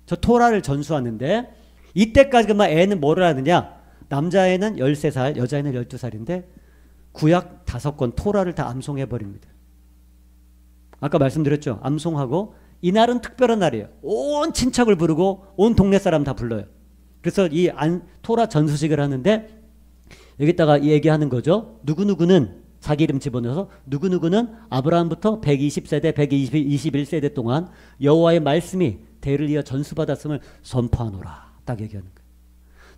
저 토라를 전수하는데 이때까지만 애는 뭐를 하느냐? 남자애는 13살, 여자애는 12살인데 구약 5권 토라를 다 암송해버립니다. 아까 말씀드렸죠. 암송하고 이날은 특별한 날이에요. 온 친척을 부르고 온 동네 사람 다 불러요. 그래서 이 토라 전수식을 하는데 여기다가 얘기하는 거죠. 누구누구는 자기 이름 집어넣어서 누구누구는 아브라함부터 120세대, 121세대 동안 여호와의 말씀이 대를 이어 전수받았음을 선포하노라. 딱 얘기하는 거예요.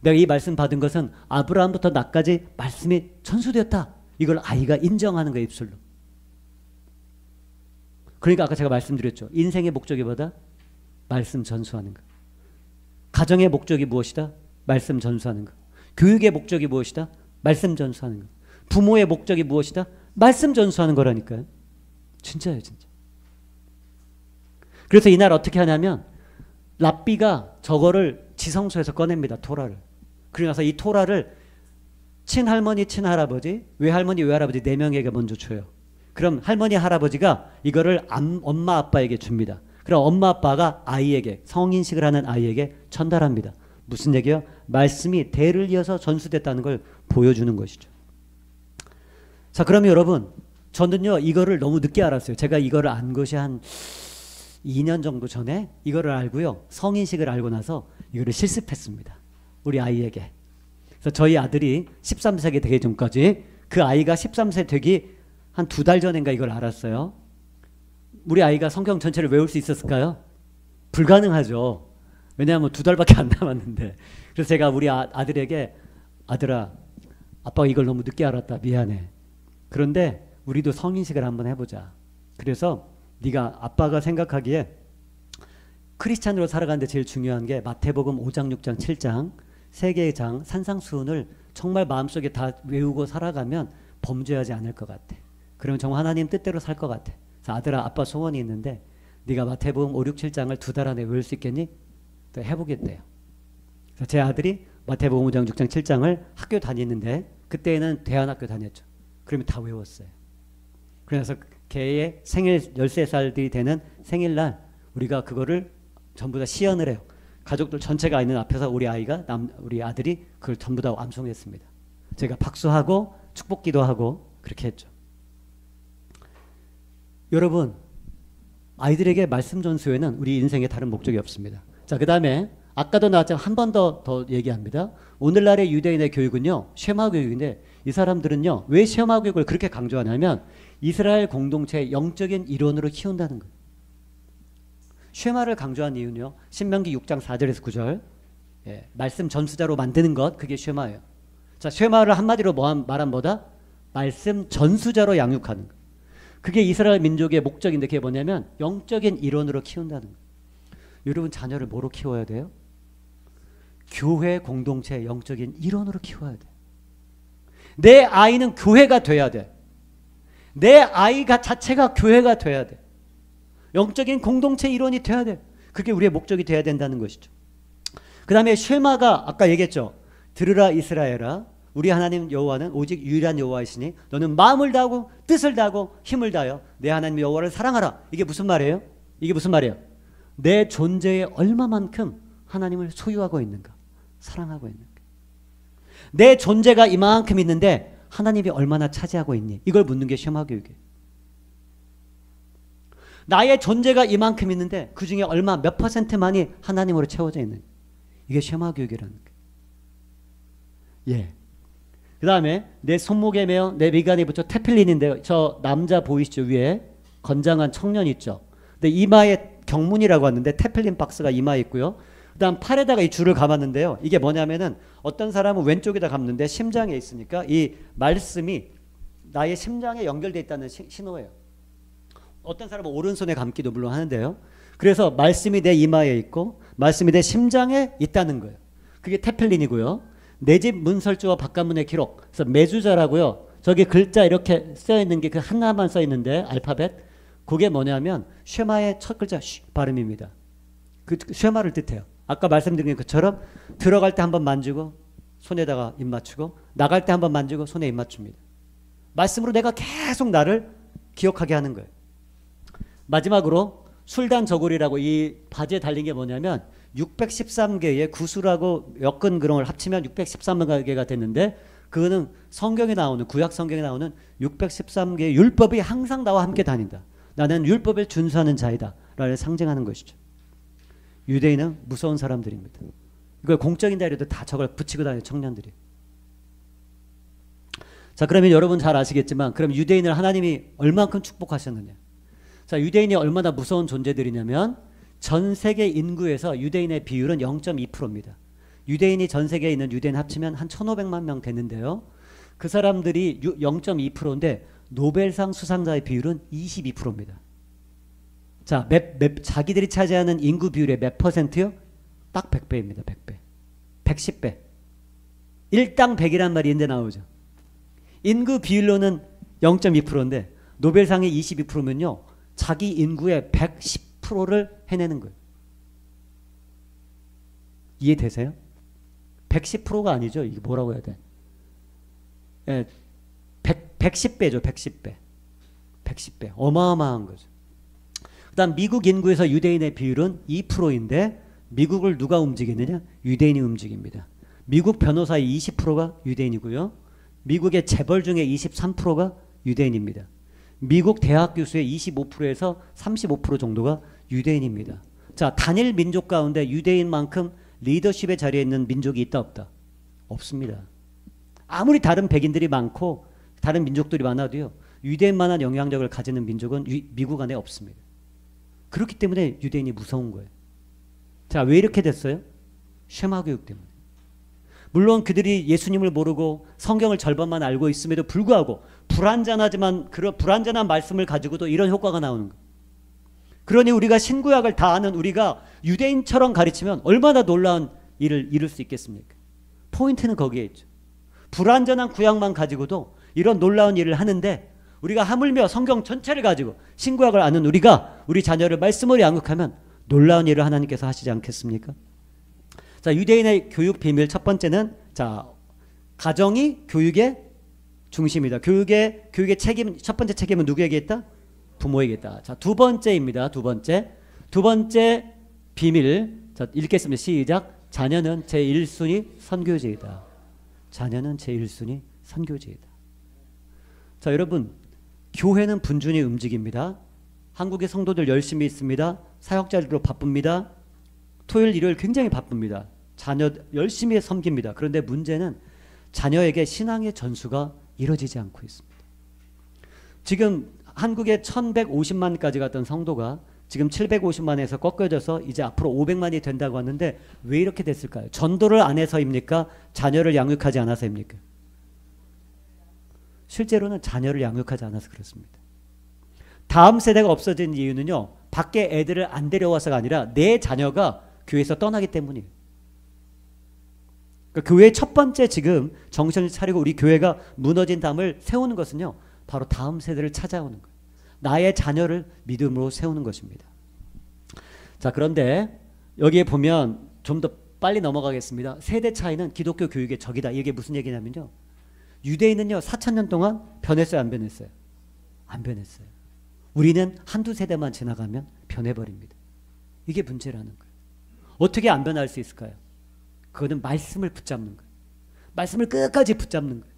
내가 이 말씀 받은 것은 아브라함부터 나까지 말씀이 전수되었다. 이걸 아이가 인정하는 거예요. 입술로. 그러니까 아까 제가 말씀드렸죠. 인생의 목적이 뭐다? 말씀 전수하는 거. 가정의 목적이 무엇이다? 말씀 전수하는 거. 교육의 목적이 무엇이다? 말씀 전수하는 거. 부모의 목적이 무엇이다? 말씀 전수하는 거라니까요. 진짜예요, 진짜. 그래서 이날 어떻게 하냐면 랍비가 저거를 지성소에서 꺼냅니다. 토라를. 그러고 나서 이 토라를 친할머니, 친할아버지, 외할머니, 외할아버지 4명에게 먼저 줘요. 그럼 할머니, 할아버지가 이거를 엄마, 아빠에게 줍니다. 그럼 엄마, 아빠가 아이에게, 성인식을 하는 아이에게 전달합니다. 무슨 얘기예요? 말씀이 대를 이어서 전수됐다는 걸 보여주는 것이죠. 자, 그러면 여러분, 저는요 이거를 너무 늦게 알았어요. 제가 이거를 안 것이 한 2년 정도 전에 이거를 알고요. 성인식을 알고 나서 이거를 실습했습니다. 우리 아이에게. 그래서 저희 아들이 13세가 되기 전까지 그 아이가 13세 되기 한 2달 전인가 이걸 알았어요. 우리 아이가 성경 전체를 외울 수 있었을까요? 불가능하죠. 왜냐하면 2달밖에 안 남았는데. 그래서 제가 우리 아들에게 아들아, 아빠가 이걸 너무 늦게 알았다. 미안해. 그런데 우리도 성인식을 한번 해보자. 그래서 네가 아빠가 생각하기에 크리스찬으로 살아가는데 제일 중요한 게 마태복음 5장, 6장, 7장 3개의 장 산상수훈을 정말 마음속에 다 외우고 살아가면 범죄하지 않을 것 같아. 그러면 정말 하나님 뜻대로 살 것 같아. 그래서 아들아, 아빠 소원이 있는데 네가 마태복음 5, 6, 7장을 2달 안에 외울 수 있겠니? 또 해보겠대요. 그래서 제 아들이 마태복음 5장, 6장, 7장을 학교 다니는데 그때는 대안학교 다녔죠. 그러면 다 외웠어요. 그래서 걔의 생일 13살들이 되는 생일날 우리가 그거를 전부 다 시연을 해요. 가족들 전체가 있는 앞에서 우리 아들이 그걸 전부 다 암송했습니다. 제가 박수하고 축복기도 하고 그렇게 했죠. 여러분, 아이들에게 말씀 전수에는 우리 인생에 다른 목적이 없습니다. 자, 그 다음에 아까도 나왔지만 한 번 더 얘기합니다. 오늘날의 유대인의 교육은요, 쉐마 교육인데 이 사람들은요, 왜 쉐마 교육을 그렇게 강조하냐면 이스라엘 공동체의 영적인 이론으로 키운다는 거예요. 쉐마를 강조한 이유는요, 신명기 6장 4절에서 9절, 말씀 전수자로 만드는 것, 그게 쉐마예요. 자, 쉐마를 한마디로 말하면 뭐다? 말씀 전수자로 양육하는 것. 그게 이스라엘 민족의 목적인데 그게 뭐냐면 영적인 이론으로 키운다는 거예요. 여러분, 자녀를 뭐로 키워야 돼요? 교회 공동체의 영적인 이론으로 키워야 돼. 내 아이는 교회가 돼야 돼. 내 아이가 자체가 교회가 돼야 돼. 영적인 공동체 이론이 돼야 돼. 그게 우리의 목적이 돼야 된다는 것이죠. 그 다음에 쉐마가 아까 얘기했죠. 들으라 이스라엘아, 우리 하나님 여호와는 오직 유일한 여호와이시니 너는 마음을 다하고 뜻을 다하고 힘을 다하여 내 하나님 여호와를 사랑하라. 이게 무슨 말이에요? 이게 무슨 말이에요? 내 존재에 얼마만큼 하나님을 소유하고 있는가, 사랑하고 있는가. 내 존재가 이만큼 있는데 하나님이 얼마나 차지하고 있니? 이걸 묻는 게 쉐마 교육이에요. 나의 존재가 이만큼 있는데 그 중에 몇 퍼센트만이 하나님으로 채워져 있는, 이게 쉐마 교육이라는 거예요. 예. 그 다음에 내 손목에 매어 내 미간에 붙여 테필린인데요. 저 남자 보이시죠? 위에 건장한 청년 있죠? 근데 이마에 경문이라고 하는데 테필린 박스가 이마에 있고요. 그 다음 팔에다가 이 줄을 감았는데요. 이게 뭐냐면은 어떤 사람은 왼쪽에다 감는데 심장에 있으니까 이 말씀이 나의 심장에 연결되어 있다는 신호예요. 어떤 사람은 오른손에 감기도 물론 하는데요. 그래서 말씀이 내 이마에 있고 말씀이 내 심장에 있다는 거예요. 그게 테필린이고요. 내 집 문설주와 바깥문의 기록. 그래서 매주자라고요. 저기 글자 이렇게 써있는 게 그 하나만 써있는데 알파벳. 그게 뭐냐면 쉐마의 첫 글자 발음입니다. 그 쉐마를 뜻해요. 아까 말씀드린 것처럼 들어갈 때 한번 만지고 손에다가 입 맞추고 나갈 때 한번 만지고 손에 입 맞춥니다. 말씀으로 내가 계속 나를 기억하게 하는 거예요. 마지막으로 술단 저고리라고 이 바지에 달린 게 뭐냐면 613개의 구술하고 엮은 그런 걸 합치면 613개가 됐는데 그거는 성경에 나오는 구약 성경에 나오는 613개의 율법이 항상 나와 함께 다닌다. 나는 율법을 준수하는 자이다. 라를 상징하는 것이죠. 유대인은 무서운 사람들입니다. 이걸 공적인 자리에도 다 저걸 붙이고 다니는 청년들이. 자, 그러면 여러분 잘 아시겠지만 그럼 유대인을 하나님이 얼만큼 축복하셨느냐. 자, 유대인이 얼마나 무서운 존재들이냐면 전 세계 인구에서 유대인의 비율은 0.2%입니다. 유대인이 전 세계에 있는 유대인 합치면 한 1,500만 명 됐는데요. 그 사람들이 0.2%인데 노벨상 수상자의 비율은 22%입니다. 자, 자기들이 차지하는 인구 비율의 몇 퍼센트요? 딱 100배입니다. 100배. 110배. 1당 100이란 말이 인데 나오죠. 인구 비율로는 0.2%인데 노벨상이 22%면요. 자기 인구의 110%를 해내는 거예요. 이해되세요? 110%가 아니죠. 이게 뭐라고 해야 돼? 예, 110배죠. 110배. 110배. 어마어마한 거죠. 그 다음 미국 인구에서 유대인의 비율은 2%인데 미국을 누가 움직이느냐? 유대인이 움직입니다. 미국 변호사의 20%가 유대인이고요. 미국의 재벌 중에 23%가 유대인입니다. 미국 대학 교수의 25%에서 35% 정도가 유대인입니다. 자, 단일 민족 가운데 유대인만큼 리더십의 자리에 있는 민족이 있다 없다? 없습니다. 아무리 다른 백인들이 많고 다른 민족들이 많아도요. 유대인만한 영향력을 가지는 민족은 미국 안에 없습니다. 그렇기 때문에 유대인이 무서운 거예요. 자, 왜 이렇게 됐어요? 쉐마 교육 때문에. 물론 그들이 예수님을 모르고 성경을 절반만 알고 있음에도 불구하고 불완전하지만 그런 불완전한 말씀을 가지고도 이런 효과가 나오는 거예요. 그러니 우리가 신구약을 다 아는 우리가 유대인처럼 가르치면 얼마나 놀라운 일을 이룰 수 있겠습니까? 포인트는 거기에 있죠. 불완전한 구약만 가지고도 이런 놀라운 일을 하는데 우리가 하물며 성경 전체를 가지고 신구약을 아는 우리가 우리 자녀를 말씀으로 양육하면 놀라운 일을 하나님께서 하시지 않겠습니까? 자, 유대인의 교육 비밀 첫 번째는 자, 가정이 교육의 중심이다. 교육의 책임, 첫 번째 책임은 누구에게 있다? 부모에게 있다. 자, 두 번째입니다. 두 번째 비밀. 자, 읽겠습니다. 시작. 자녀는 제1순위 선교제이다. 자녀는 제1순위 선교제이다. 자, 여러분, 교회는 분준히 움직입니다. 한국의 성도들 열심히 있습니다. 사역자리로 바쁩니다. 토요일, 일요일 굉장히 바쁩니다. 자녀 열심히 섬깁니다. 그런데 문제는 자녀에게 신앙의 전수가 이루어지지 않고 있습니다. 지금 한국에 1150만까지 갔던 성도가 지금 750만에서 꺾여져서 이제 앞으로 500만이 된다고 하는데 왜 이렇게 됐을까요? 전도를 안 해서입니까? 자녀를 양육하지 않아서입니까? 실제로는 자녀를 양육하지 않아서 그렇습니다. 다음 세대가 없어진 이유는요. 밖에 애들을 안 데려와서가 아니라 내 자녀가 교회에서 떠나기 때문이에요. 그러니까 교회의 첫 번째 지금 정신을 차리고 우리 교회가 무너진 담을 세우는 것은요. 바로 다음 세대를 찾아오는 거예요. 나의 자녀를 믿음으로 세우는 것입니다. 자, 그런데 여기에 보면 좀 더 빨리 넘어가겠습니다. 세대 차이는 기독교 교육의 적이다. 이게 무슨 얘기냐면요. 유대인은요. 4,000년 동안 변했어요? 안 변했어요? 안 변했어요. 우리는 한두 세대만 지나가면 변해버립니다. 이게 문제라는 거예요. 어떻게 안 변할 수 있을까요? 그거는 말씀을 붙잡는 거예요. 말씀을 끝까지 붙잡는 거예요.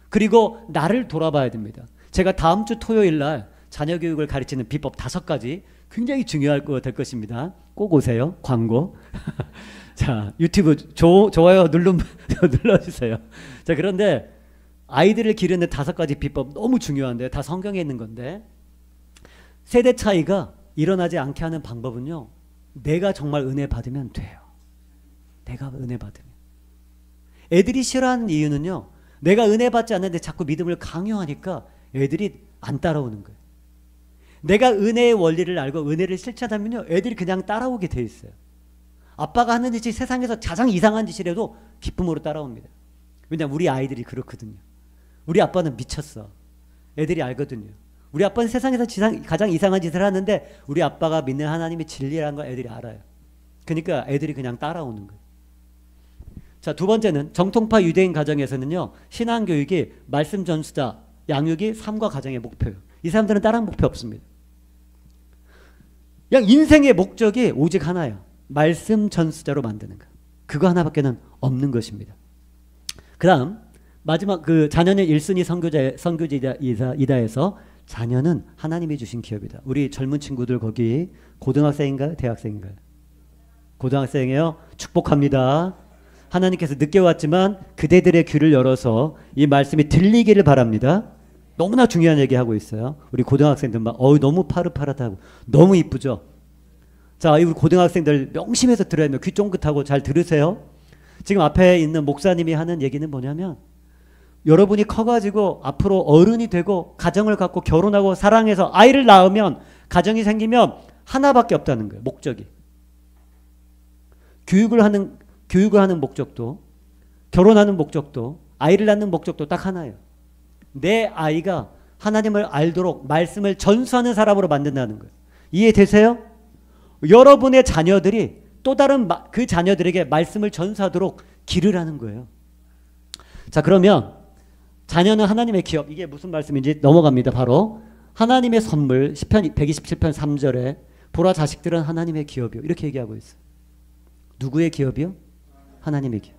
그리고 나를 돌아봐야 됩니다. 제가 다음 주 토요일 날 자녀 교육을 가르치는 비법 5가지 굉장히 중요할 거 될 것입니다. 꼭 오세요. 광고. 자, 유튜브 좋아요 눌러주세요. 자, 그런데 아이들을 기르는 5가지 비법 너무 중요한데 다 성경에 있는 건데 세대 차이가 일어나지 않게 하는 방법은요. 내가 정말 은혜 받으면 돼요. 내가 은혜 받으면. 애들이 싫어하는 이유는요. 내가 은혜 받지 않는데 자꾸 믿음을 강요하니까 애들이 안 따라오는 거예요. 내가 은혜의 원리를 알고 은혜를 실천하면요. 애들이 그냥 따라오게 돼 있어요. 아빠가 하는 짓이 세상에서 가장 이상한 짓이라도 기쁨으로 따라옵니다. 왜냐하면 우리 아이들이 그렇거든요. 우리 아빠는 미쳤어. 애들이 알거든요. 우리 아빠는 세상에서 가장 이상한 짓을 하는데 우리 아빠가 믿는 하나님이 진리라는 걸 애들이 알아요. 그러니까 애들이 그냥 따라오는 거예요. 자, 두 번째는 정통파 유대인 가정에서는요. 신앙교육이 말씀 전수자, 양육이 삶과 가정의 목표예요. 이 사람들은 다른 목표 없습니다. 그냥 인생의 목적이 오직 하나예요. 말씀 전수자로 만드는 거. 그거 하나밖에는 없는 것입니다. 그 다음 마지막 그 자녀는 1순위 선교지이다에서 자녀는 하나님이 주신 기업이다. 우리 젊은 친구들 거기 고등학생인가요? 대학생인가요? 고등학생이에요. 축복합니다. 하나님께서 늦게 왔지만 그대들의 귀를 열어서 이 말씀이 들리기를 바랍니다. 너무나 중요한 얘기하고 있어요. 우리 고등학생들 막 너무 파릇파릇하고 너무 이쁘죠. 자, 우리 고등학생들 명심해서 들어야 돼요. 귀 쫑긋하고 잘 들으세요. 지금 앞에 있는 목사님이 하는 얘기는 뭐냐면 여러분이 커가지고 앞으로 어른이 되고 가정을 갖고 결혼하고 사랑해서 아이를 낳으면 가정이 생기면 하나밖에 없다는 거예요. 목적이. 교육을 하는 목적도 결혼하는 목적도 아이를 낳는 목적도 딱 하나예요. 내 아이가 하나님을 알도록 말씀을 전수하는 사람으로 만든다는 거예요. 이해되세요? 여러분의 자녀들이 또 다른 그 자녀들에게 말씀을 전수하도록 기를 하는 거예요. 자, 그러면 자녀는 하나님의 기업. 이게 무슨 말씀인지 넘어갑니다. 바로 하나님의 선물. 시편 127편 3절에 보라 자식들은 하나님의 기업이요. 이렇게 얘기하고 있어요. 누구의 기업이요? 하나님의 기업.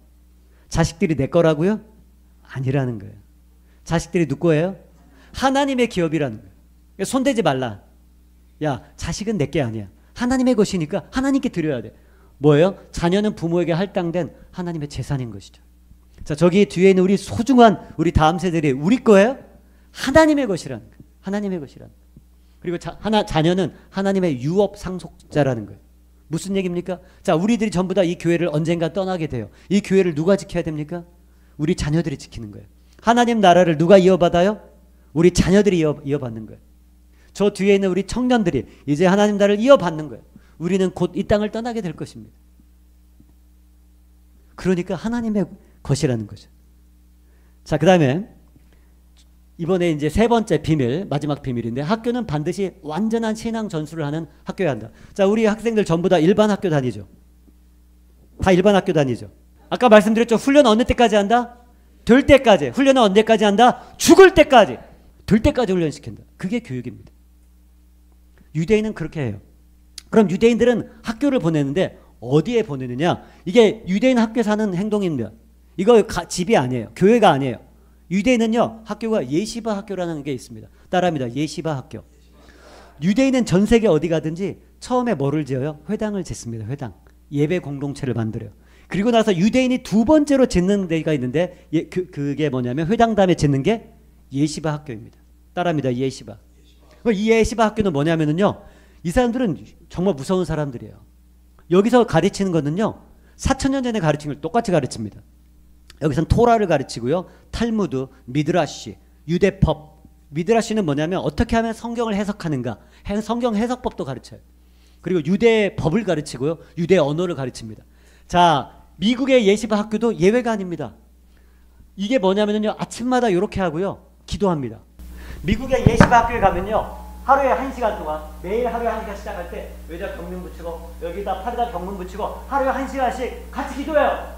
자식들이 내 거라고요? 아니라는 거예요. 자식들이 누구 거예요? 하나님의 기업이라는 거예요. 손대지 말라. 야, 자식은 내 게 아니야. 하나님의 것이니까 하나님께 드려야 돼. 뭐예요? 자녀는 부모에게 할당된 하나님의 재산인 것이죠. 자, 저기 뒤에 있는 우리 소중한 우리 다음 세대들이 우리 거예요? 하나님의 것이라는 거예요. 하나님의 것이라는 거예요. 그리고 자녀는 하나님의 유업 상속자라는 거예요. 무슨 얘기입니까? 자, 우리들이 전부 다 이 교회를 언젠가 떠나게 돼요. 이 교회를 누가 지켜야 됩니까? 우리 자녀들이 지키는 거예요. 하나님 나라를 누가 이어받아요? 우리 자녀들이 이어받는 거예요. 저 뒤에 있는 우리 청년들이 이제 하나님 나라를 이어받는 거예요. 우리는 곧 이 땅을 떠나게 될 것입니다. 그러니까 하나님의 것이라는 거죠. 자, 그 다음에 이번에 이제 세 번째 비밀, 마지막 비밀인데 학교는 반드시 완전한 신앙 전수를 하는 학교여야 한다. 자, 우리 학생들 전부 다 일반 학교 다니죠. 다 일반 학교 다니죠. 아까 말씀드렸죠. 훈련 어느 때까지 한다? 될 때까지. 훈련은 언제까지 한다? 죽을 때까지. 될 때까지 훈련시킨다. 그게 교육입니다. 유대인은 그렇게 해요. 그럼 유대인들은 학교를 보내는데 어디에 보내느냐? 이게 유대인 학교에서 하는 행동입니다. 이거 집이 아니에요. 교회가 아니에요. 유대인은요, 학교가 예시바 학교라는 게 있습니다. 따라합니다. 예시바 학교. 유대인은 전 세계 어디 가든지 처음에 뭐를 지어요? 회당을 짓습니다. 회당. 예배 공동체를 만들어요. 그리고 나서 유대인이 두 번째로 짓는 데가 있는데 그게 뭐냐면 회당 다음에 짓는 게 예시바 학교입니다. 따라합니다. 예시바. 이 예시바 학교는 뭐냐면은요, 이 사람들은 정말 무서운 사람들이에요. 여기서 가르치는 거는요, 4,000년 전에 가르친 걸 똑같이 가르칩니다. 여기서는 토라를 가르치고요, 탈무드, 미드라시, 유대법. 미드라시는 뭐냐면 어떻게 하면 성경을 해석하는가, 성경 해석법도 가르쳐요. 그리고 유대법을 가르치고요, 유대 언어를 가르칩니다. 자, 미국의 예시바 학교도 예외가 아닙니다. 이게 뭐냐면요, 아침마다 이렇게 하고요, 기도합니다. 미국의 예시바 학교에 가면요, 하루에 1시간 동안, 매일 하루에 1시간 시작할 때 여기다 경문 붙이고 여기다 팔에다 경문 붙이고 하루에 1시간씩 같이 기도해요.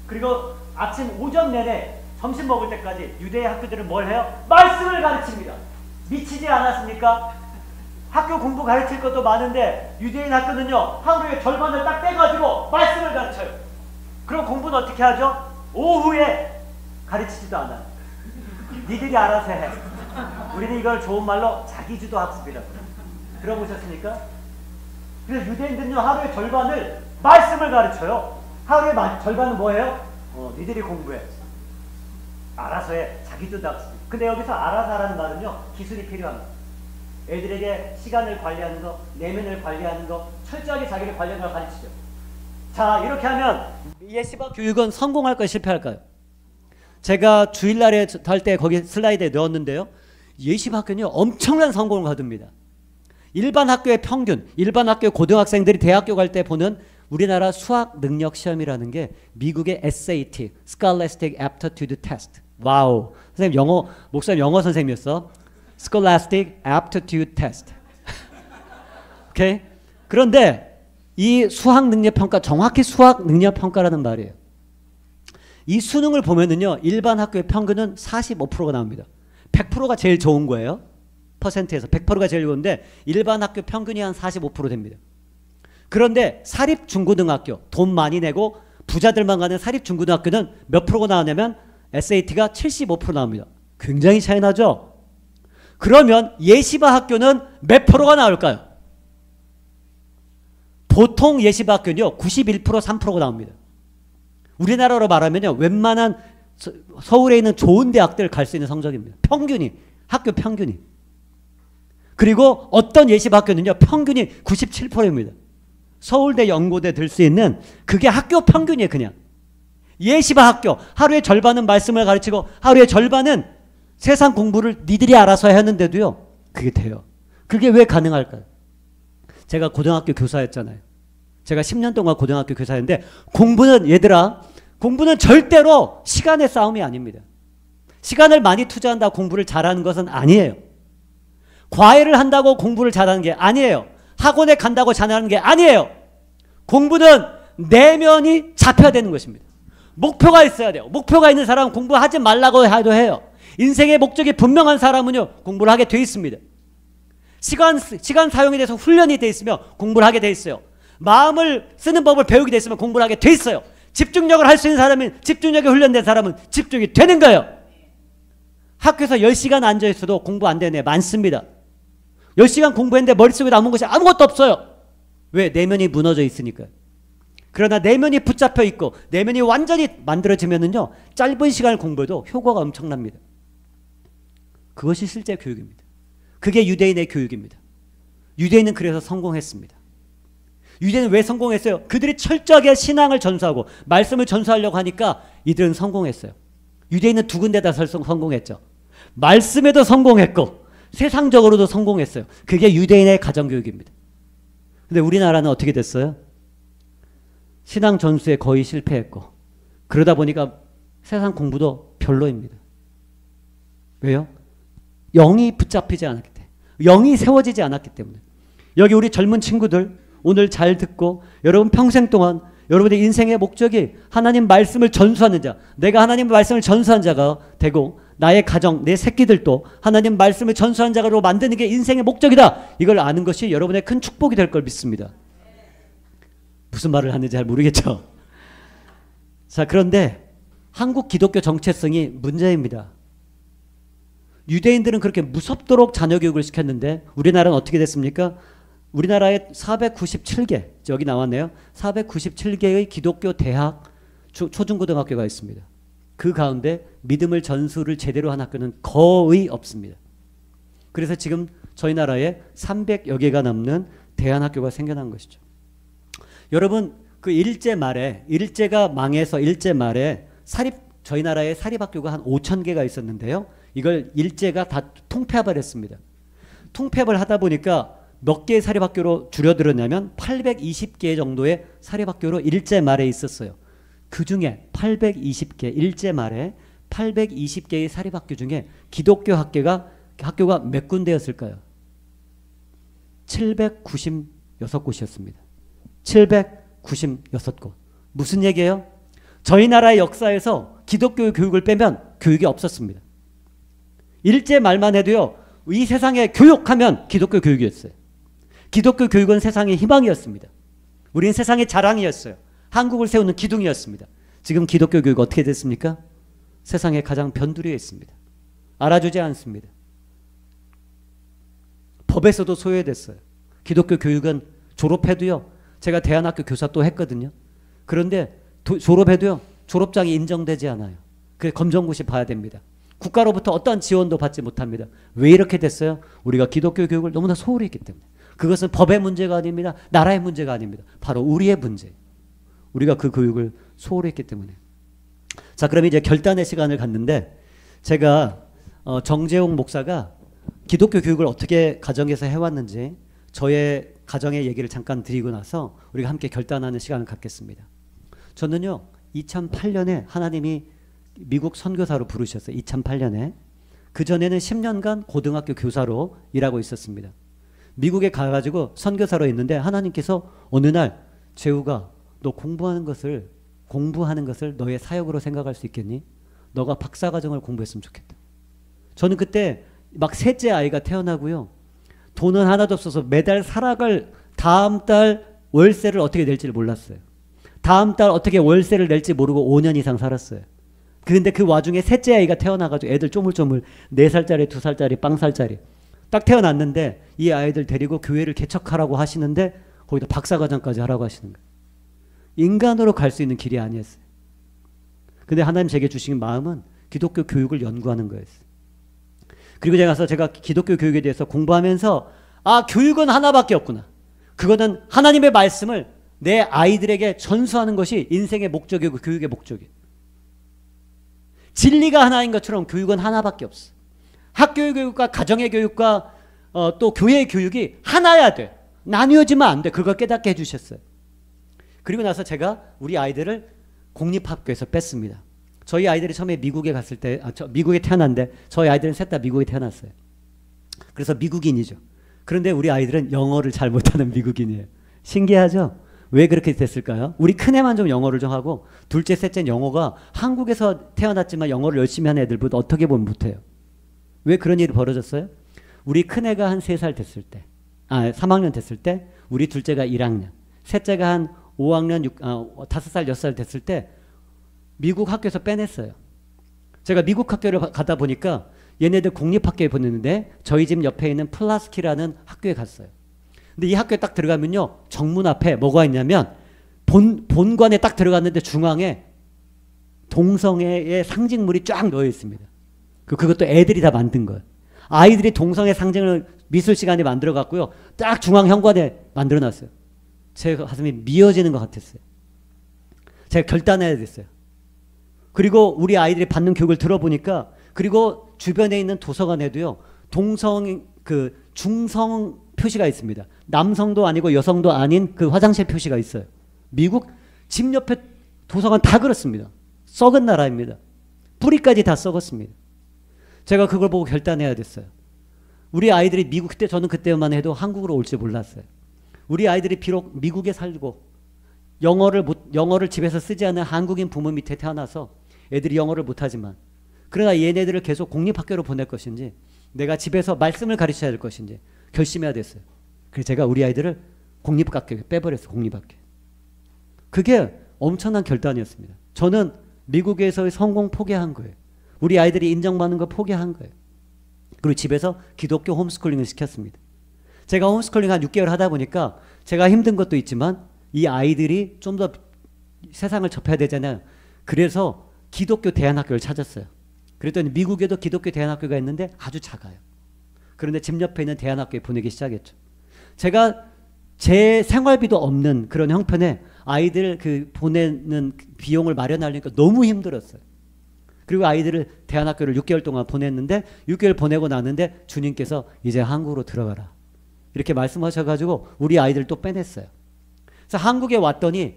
그리고 아침 오전 내내 점심 먹을 때까지 유대 학교들은 뭘 해요? 말씀을 가르칩니다. 미치지 않았습니까? 학교 공부 가르칠 것도 많은데 유대인 학교는요, 하루에 절반을 딱 떼가지고 말씀을 가르쳐요. 그럼 공부는 어떻게 하죠? 오후에 가르치지도 않아요. 니들이 알아서 해. 우리는 이걸 좋은 말로 자기주도 학습이라고 들어보셨습니까? 그래서 유대인들은요, 하루의 절반을 말씀을 가르쳐요. 하루의 절반은 뭐예요? 니들이 공부해. 알아서 해. 자기주도 학습. 근데 여기서 알아서 하라는 말은요, 기술이 필요합니다. 애들에게 시간을 관리하는 거, 내면을 관리하는 거, 철저하게 자기를 관리하는 걸 가르치죠. 자, 이렇게 하면 예시바 교육은 성공할까요? 실패할까요? 제가 주일날에 할 때 거기 슬라이드에 넣었는데요, 예시바 학교는요, 엄청난 성공을 거둡니다. 일반 학교의 평균, 일반 학교 고등학생들이 대학교 갈 때 보는 우리나라 수학 능력 시험이라는 게 미국의 SAT, Scholastic Aptitude Test. 와우. 선생님 목사님 영어 선생님이었어. Scholastic Aptitude Test. 오케이? 그런데 이 수학 능력 평가, 정확히 수학 능력 평가라는 말이에요. 이 수능을 보면은요, 일반 학교의 평균은 45%가 나옵니다. 100%가 제일 좋은 거예요. 퍼센트에서 100%가 제일 좋은데 일반 학교 평균이 한 45% 됩니다. 그런데 사립 중고등학교 돈 많이 내고 부자들만 가는 사립 중고등학교는 몇 프로가 나오냐면 SAT가 75% 나옵니다. 굉장히 차이 나죠? 그러면 예시바 학교는 몇 프로가 나올까요? 보통 예시바 학교는요 91% 3%가 나옵니다. 우리나라로 말하면요 웬만한 서울에 있는 좋은 대학들 갈 수 있는 성적입니다. 평균이 학교 평균이. 그리고 어떤 예시바 학교는요 평균이 97%입니다. 서울대 연고대 들 수 있는 그게 학교 평균이에요. 그냥 예시바 학교 하루의 절반은 말씀을 가르치고 하루의 절반은 세상 공부를 니들이 알아서 해야 하는데도요 그게 돼요. 그게 왜 가능할까요? 제가 고등학교 교사였잖아요. 제가 10년 동안 고등학교 교사였는데 공부는 얘들아 공부는 절대로 시간의 싸움이 아닙니다. 시간을 많이 투자한다고 공부를 잘하는 것은 아니에요. 과외를 한다고 공부를 잘하는 게 아니에요. 학원에 간다고 잘하는 게 아니에요. 공부는 내면이 잡혀야 되는 것입니다. 목표가 있어야 돼요. 목표가 있는 사람은 공부하지 말라고 해도 해요. 인생의 목적이 분명한 사람은요 공부를 하게 돼 있습니다. 시간 사용에 대해서 훈련이 돼 있으며 공부를 하게 돼 있어요. 마음을 쓰는 법을 배우게 돼 있으면 공부를 하게 돼 있어요. 집중력을 할 수 있는 사람은 집중력에 훈련된 사람은 집중이 되는 거예요. 학교에서 10시간 앉아있어도 공부 안 되는 애 많습니다. 10시간 공부했는데 머릿속에 남은 것이 아무것도 없어요. 왜? 내면이 무너져 있으니까요. 그러나 내면이 붙잡혀 있고 내면이 완전히 만들어지면은요 짧은 시간을 공부해도 효과가 엄청납니다. 그것이 실제 교육입니다. 그게 유대인의 교육입니다. 유대인은 그래서 성공했습니다. 유대인은 왜 성공했어요? 그들이 철저하게 신앙을 전수하고 말씀을 전수하려고 하니까 이들은 성공했어요. 유대인은 두 군데다 성공했죠. 말씀에도 성공했고 세상적으로도 성공했어요. 그게 유대인의 가정교육입니다. 근데 우리나라는 어떻게 됐어요? 신앙 전수에 거의 실패했고 그러다 보니까 세상 공부도 별로입니다. 왜요? 영이 붙잡히지 않았기 때문에 영이 세워지지 않았기 때문에. 여기 우리 젊은 친구들 오늘 잘 듣고 여러분 평생 동안 여러분의 인생의 목적이 하나님 말씀을 전수하는 자, 내가 하나님 말씀을 전수한 자가 되고 나의 가정, 내 새끼들도 하나님 말씀을 전수한 자로 만드는 게 인생의 목적이다. 이걸 아는 것이 여러분의 큰 축복이 될 걸 믿습니다. 무슨 말을 하는지 잘 모르겠죠. 자, 그런데 한국 기독교 정체성이 문제입니다. 유대인들은 그렇게 무섭도록 자녀 교육을 시켰는데 우리나라는 어떻게 됐습니까? 우리나라에 497개, 여기 나왔네요. 497개의 기독교 대학 초중고등학교가 있습니다. 그 가운데 믿음을 전수를 제대로 한 학교는 거의 없습니다. 그래서 지금 저희 나라에 300여 개가 넘는 대안학교가 생겨난 것이죠. 여러분 그 일제 말에 일제가 망해서 일제 말에 저희 나라에 사립학교가 한 5,000개가 있었는데요. 이걸 일제가 다 통폐합을 했습니다. 통폐합을 하다 보니까 몇 개의 사립학교로 줄여들었냐면 820개 정도의 사립학교로 일제 말에 있었어요. 그 중에 820개, 일제 말에 820개의 사립학교 중에 기독교 학교가 몇 군데였을까요? 796곳이었습니다. 796곳. 무슨 얘기예요? 저희 나라의 역사에서 기독교 교육을 빼면 교육이 없었습니다. 일제 말만 해도요, 이 세상에 교육하면 기독교 교육이었어요. 기독교 교육은 세상의 희망이었습니다. 우리는 세상의 자랑이었어요. 한국을 세우는 기둥이었습니다. 지금 기독교 교육 어떻게 됐습니까? 세상에 가장 변두리에 있습니다. 알아주지 않습니다. 법에서도 소외됐어요. 기독교 교육은 졸업해도요, 제가 대안학교 교사 또 했거든요. 그런데 졸업해도요, 졸업장이 인정되지 않아요. 그래서 검정고시 봐야 됩니다. 국가로부터 어떠한 지원도 받지 못합니다. 왜 이렇게 됐어요? 우리가 기독교 교육을 너무나 소홀히 했기 때문에. 그것은 법의 문제가 아닙니다. 나라의 문제가 아닙니다. 바로 우리의 문제. 우리가 그 교육을 소홀히 했기 때문에. 자, 그럼 이제 결단의 시간을 갖는데 제가 정재홍 목사가 기독교 교육을 어떻게 가정에서 해왔는지 저의 가정의 얘기를 잠깐 드리고 나서 우리가 함께 결단하는 시간을 갖겠습니다. 저는요 2008년에 하나님이 미국 선교사로 부르셨어요. 2008년에. 그전에는 10년간 고등학교 교사로 일하고 있었습니다. 미국에 가가지고 선교사로 있는데 하나님께서 어느 날 재우가 너 공부하는 것을 너의 사역으로 생각할 수 있겠니? 너가 박사과정을 공부했으면 좋겠다. 저는 그때 막 셋째 아이가 태어나고요. 돈은 하나도 없어서 매달 살아갈 다음 달 월세를 어떻게 낼지를 몰랐어요. 다음 달 어떻게 월세를 낼지 모르고 5년 이상 살았어요. 근데 그 와중에 셋째 아이가 태어나가지고 애들 쪼물쪼물 4살짜리, 2살짜리, 빵살짜리 딱 태어났는데 이 아이들 데리고 교회를 개척하라고 하시는데 거기다 박사과정까지 하라고 하시는 거예요. 인간으로 갈 수 있는 길이 아니었어요. 근데 하나님 제게 주신 마음은 기독교 교육을 연구하는 거였어요. 그리고 제가 기독교 교육에 대해서 공부하면서 교육은 하나밖에 없구나. 그거는 하나님의 말씀을 내 아이들에게 전수하는 것이 인생의 목적이고 교육의 목적이에요. 진리가 하나인 것처럼 교육은 하나밖에 없어. 학교의 교육과 가정의 교육과 또 교회의 교육이 하나야 돼. 나뉘어지면 안 돼. 그걸 깨닫게 해주셨어요. 그리고 나서 제가 우리 아이들을 공립학교에서 뺐습니다. 저희 아이들이 처음에 미국에 갔을 때, 미국에 태어났는데 저희 아이들은 셋 다 미국에 태어났어요. 그래서 미국인이죠. 그런데 우리 아이들은 영어를 잘 못하는 미국인이에요. 신기하죠? 왜 그렇게 됐을까요? 우리 큰애만 좀 영어를 좀 하고 둘째, 셋째는 영어가 한국에서 태어났지만 영어를 열심히 하는 애들보다 어떻게 보면 못해요. 왜 그런 일이 벌어졌어요? 우리 큰애가 한 3살 됐을 때, 3학년 됐을 때, 우리 둘째가 1학년, 셋째가 한 5학년, 5살, 6살 됐을 때 미국 학교에서 빼냈어요. 제가 미국 학교를 가다 보니까 얘네들 공립학교에 보냈는데 저희 집 옆에 있는 플라스키라는 학교에 갔어요. 근데 이 학교에 딱 들어가면요, 정문 앞에 뭐가 있냐면 본관에 딱 들어갔는데 중앙에 동성애의 상징물이 쫙 놓여 있습니다. 그것도 애들이 다 만든 거예요. 아이들이 동성애 상징을 미술 시간에 만들어 갖고요, 딱 중앙 현관에 만들어 놨어요. 제 가슴이 미어지는 것 같았어요. 제가 결단해야 됐어요. 그리고 우리 아이들이 받는 교육을 들어보니까, 그리고 주변에 있는 도서관에도요, 중성 표시가 있습니다. 남성도 아니고 여성도 아닌 그 화장실 표시가 있어요. 미국 집 옆에 도서관 다 그렇습니다. 썩은 나라입니다. 뿌리까지 다 썩었습니다. 제가 그걸 보고 결단해야 됐어요. 우리 아이들이 저는 그때만 해도 한국으로 올지 몰랐어요. 우리 아이들이 비록 미국에 살고 영어를 집에서 쓰지 않는 한국인 부모 밑에 태어나서 애들이 영어를 못하지만, 그러나 얘네들을 계속 공립학교로 보낼 것인지 내가 집에서 말씀을 가르쳐야 될 것인지 결심해야 됐어요. 그래서 제가 우리 아이들을 공립학교에 빼버렸어요. 공립학교. 그게 엄청난 결단이었습니다. 저는 미국에서의 성공 포기한 거예요. 우리 아이들이 인정받는 거 포기한 거예요. 그리고 집에서 기독교 홈스쿨링을 시켰습니다. 제가 홈스쿨링 한 6개월 하다 보니까 제가 힘든 것도 있지만 이 아이들이 좀 더 세상을 접해야 되잖아요. 그래서 기독교 대안학교를 찾았어요. 그랬더니 미국에도 기독교 대안학교가 있는데 아주 작아요. 그런데 집 옆에 있는 대안학교에 보내기 시작했죠. 제가 제 생활비도 없는 그런 형편에 아이들 보내는 비용을 마련하려니까 너무 힘들었어요. 그리고 아이들을 대안학교를 6개월 동안 보냈는데 6개월 보내고 나는데 주님께서 이제 한국으로 들어가라 이렇게 말씀하셔가지고 우리 아이들 또 빼냈어요. 그래서 한국에 왔더니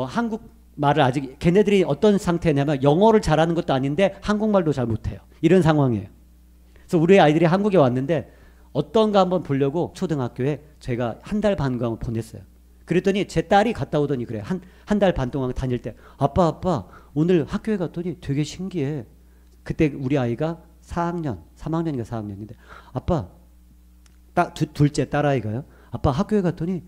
한국 말을 아직 걔네들이 어떤 상태냐면 영어를 잘하는 것도 아닌데 한국말도 잘 못해요. 이런 상황이에요. 그래서 우리 아이들이 한국에 왔는데 어떤가 한번 보려고 초등학교에 제가 한 달 반간 보냈어요. 그랬더니 제 딸이 갔다 오더니 그래. 한 달 반 동안 다닐 때 아빠 오늘 학교에 갔더니 되게 신기해. 그때 우리 아이가 3학년인가 4학년인데 아빠 둘째 딸아이가요. 아빠 학교에 갔더니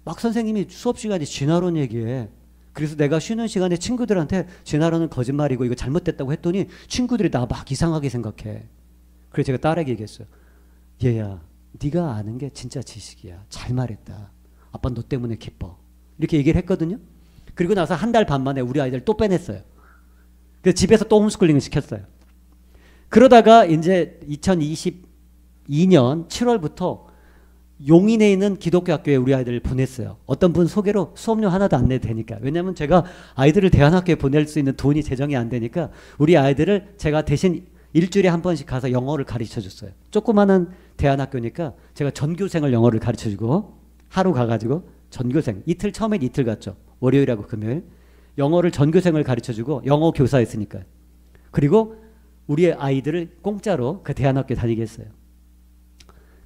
막 선생님이 수업 시간에 진화론 얘기해. 그래서 내가 쉬는 시간에 친구들한테 진화론은 거짓말이고 이거 잘못됐다고 했더니 친구들이 나 막 이상하게 생각해. 그래서 제가 딸에게 얘기했어요. 얘야, 네가 아는 게 진짜 지식이야. 잘 말했다. 아빠 너 때문에 기뻐. 이렇게 얘기를 했거든요. 그리고 나서 한 달 반 만에 우리 아이들 또 빼냈어요. 그래서 집에서 또 홈스쿨링을 시켰어요. 그러다가 이제 2022년 7월부터 용인에 있는 기독교 학교에 우리 아이들을 보냈어요. 어떤 분 소개로 수업료 하나도 안 내도 되니까. 왜냐하면 제가 아이들을 대안학교에 보낼 수 있는 돈이 재정이 안 되니까 우리 아이들을 제가 대신 일주일에 한 번씩 가서 영어를 가르쳐줬어요. 조그마한 대안학교니까 제가 전교생을 영어를 가르쳐주고 하루 가가지고 전교생 처음엔 이틀 갔죠. 월요일하고 금요일 영어를 전교생을 가르쳐주고 영어 교사였으니까. 그리고 우리 아이들을 공짜로 그 대안학교에 다니게 했어요.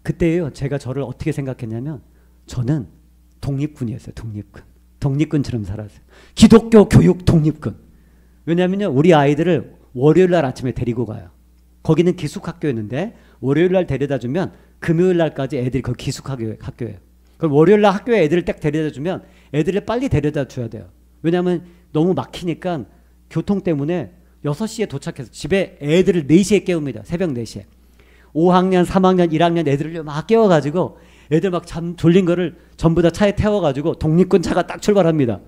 그때요 제가 저를 어떻게 생각했냐면 저는 독립군이었어요. 독립군처럼 살았어요. 기독교 교육 독립군. 왜냐하면요 우리 아이들을 월요일 날 아침에 데리고 가요. 거기는 기숙학교였는데 월요일 날 데려다 주면 금요일 날까지 애들이 거기 기숙학교예요. 그럼 월요일 날 학교에 애들을 딱 데려다 주면 애들을 빨리 데려다 줘야 돼요. 왜냐하면 너무 막히니까 교통 때문에 6시에 도착해서 집에 애들을 4시에 깨웁니다. 새벽 4시에. 5학년, 3학년, 1학년 애들을 막 깨워가지고 애들 막 잠 졸린 거를 전부 다 차에 태워가지고 독립군 차가 딱 출발합니다.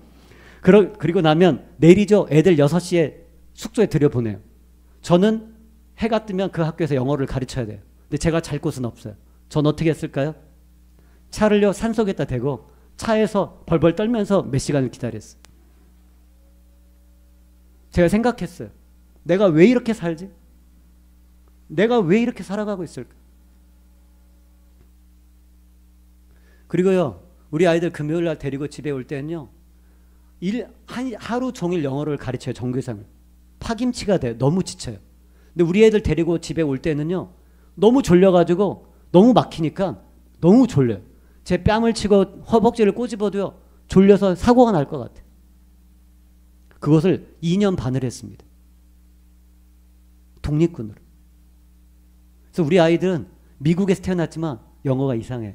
그리고 나면 내리죠. 애들 6시에 숙소에 들여보내요. 저는 해가 뜨면 그 학교에서 영어를 가르쳐야 돼요. 근데 제가 잘 곳은 없어요. 전 어떻게 했을까요? 차를요 산속에다 대고 차에서 벌벌 떨면서 몇 시간을 기다렸어요. 제가 생각했어요. 내가 왜 이렇게 살지? 내가 왜 이렇게 살아가고 있을까? 그리고요 우리 아이들 금요일 날 데리고 집에 올 때는요 하루 종일 영어를 가르쳐요. 정규상을. 파김치가 돼요. 너무 지쳐요. 근데 우리 애들 데리고 집에 올 때는요 너무 졸려가지고 너무 막히니까 너무 졸려요. 제 뺨을 치고 허벅지를 꼬집어도요 졸려서 사고가 날 것 같아요. 그것을 2년 반을 했습니다. 독립군으로. 그래서 우리 아이들은 미국에서 태어났지만 영어가 이상해요.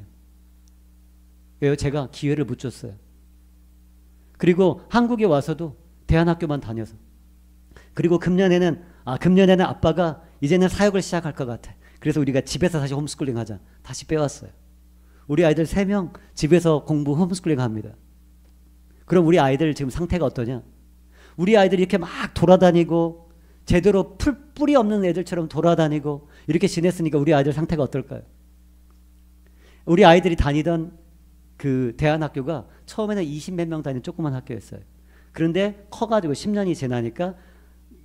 왜요? 제가 기회를 못 줬어요. 그리고 한국에 와서도 대안학교만 다녀서. 그리고 금년에는 아빠가 이제는 사역을 시작할 것 같아. 그래서 우리가 집에서 다시 홈스쿨링 하자. 다시 빼왔어요. 우리 아이들 3명 집에서 공부 홈스쿨링 합니다. 그럼 우리 아이들 지금 상태가 어떠냐? 우리 아이들이 이렇게 막 돌아다니고 제대로 뿌리 없는 애들처럼 돌아다니고 이렇게 지냈으니까 우리 아이들 상태가 어떨까요? 우리 아이들이 다니던 그 대안학교가 처음에는 20몇 명 다니는 조그만 학교였어요. 그런데 커가지고 10년이 지나니까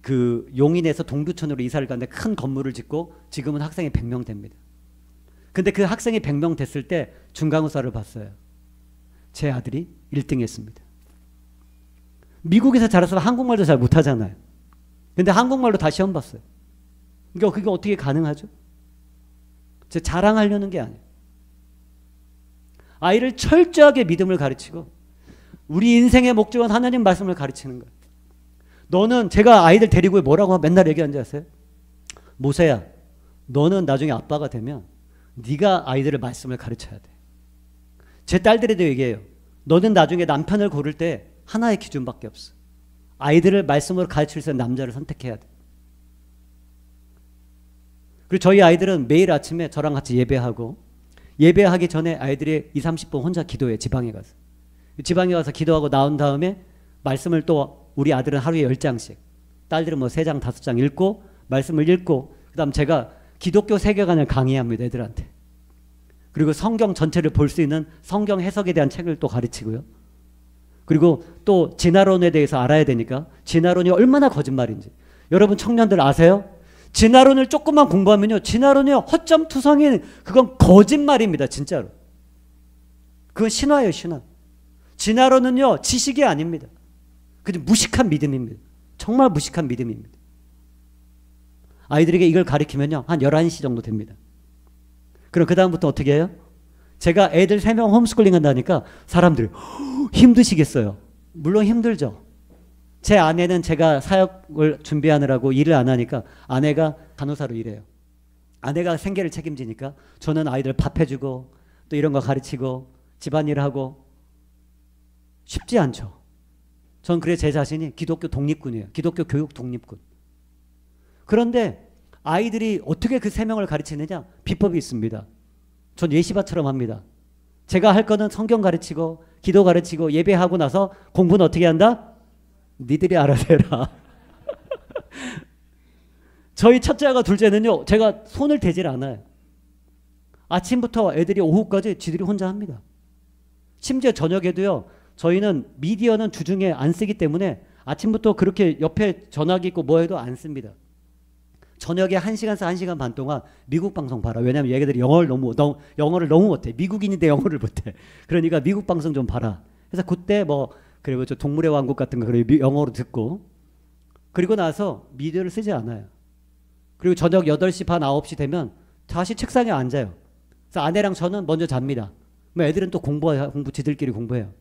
그 용인에서 동두천으로 이사를 갔는데 큰 건물을 짓고 지금은 학생이 100명 됩니다. 근데 그 학생이 100명 됐을 때 중간고사를 봤어요. 제 아들이 1등 했습니다. 미국에서 자라서 한국말도 잘 못하잖아요. 근데 한국말로 다 시험 봤어요. 그러니까 그게 어떻게 가능하죠? 제 자랑하려는 게 아니에요. 아이를 철저하게 믿음을 가르치고 우리 인생의 목적은 하나님 말씀을 가르치는 거예요. 너는 제가 아이들 데리고 뭐라고 맨날 얘기하는지 아세요? 모세야, 너는 나중에 아빠가 되면 네가 아이들을 말씀을 가르쳐야 돼. 제 딸들에도 얘기해요. 너는 나중에 남편을 고를 때 하나의 기준밖에 없어. 아이들을 말씀으로 가르칠 수 있는 남자를 선택해야 돼. 그리고 저희 아이들은 매일 아침에 저랑 같이 예배하고 예배하기 전에 아이들이 20, 30분 혼자 기도해요. 지방에 가서. 지방에 가서 기도하고 나온 다음에 말씀을 또 우리 아들은 하루에 10장씩 딸들은 뭐 3장 5장 읽고 말씀을 읽고 그 다음 제가 기독교 세계관을 강의합니다. 애들한테. 그리고 성경 전체를 볼 수 있는 성경 해석에 대한 책을 또 가르치고요. 그리고 또 진화론에 대해서 알아야 되니까 진화론이 얼마나 거짓말인지. 여러분 청년들 아세요? 진화론을 조금만 공부하면요. 진화론이요. 허점투성인 그건 거짓말입니다. 진짜로. 그건 신화예요. 신화. 진화론은요. 지식이 아닙니다. 그냥 무식한 믿음입니다. 정말 무식한 믿음입니다. 아이들에게 이걸 가르치면요. 한 11시 정도 됩니다. 그럼 그 다음부터 어떻게 해요? 제가 애들 3명 홈스쿨링 한다니까 사람들이 힘드시겠어요. 물론 힘들죠. 제 아내는 제가 사역을 준비하느라고 일을 안 하니까 아내가 간호사로 일해요. 아내가 생계를 책임지니까 저는 아이들 밥 해주고 또 이런 거 가르치고 집안일을 하고 쉽지 않죠. 전 그래 제 자신이 기독교 독립군이에요. 기독교 교육 독립군. 그런데 아이들이 어떻게 그 3명을 가르치느냐? 비법이 있습니다. 전 예시바처럼 합니다. 제가 할 거는 성경 가르치고 기도 가르치고 예배하고 나서 공부는 어떻게 한다? 니들이 알아서 해라. 저희 첫째가 둘째는요. 제가 손을 대질 않아요. 아침부터 애들이 오후까지 지들이 혼자 합니다. 심지어 저녁에도요. 저희는 미디어는 주중에 안 쓰기 때문에 아침부터 그렇게 옆에 전화기 있고 뭐 해도 안 씁니다. 저녁에 1시간에서 1시간 반 동안 미국 방송 봐라. 왜냐하면 얘네들이 영어를 너무 못해. 미국인인데 영어를 못해. 그러니까 미국 방송 좀 봐라. 그래서 그때 뭐 그리고 저 동물의 왕국 같은 거 영어로 듣고 그리고 나서 미디어를 쓰지 않아요. 그리고 저녁 8시 반 9시 되면 다시 책상에 앉아요. 그래서 아내랑 저는 먼저 잡니다. 애들은 또 공부 지들끼리 공부해요.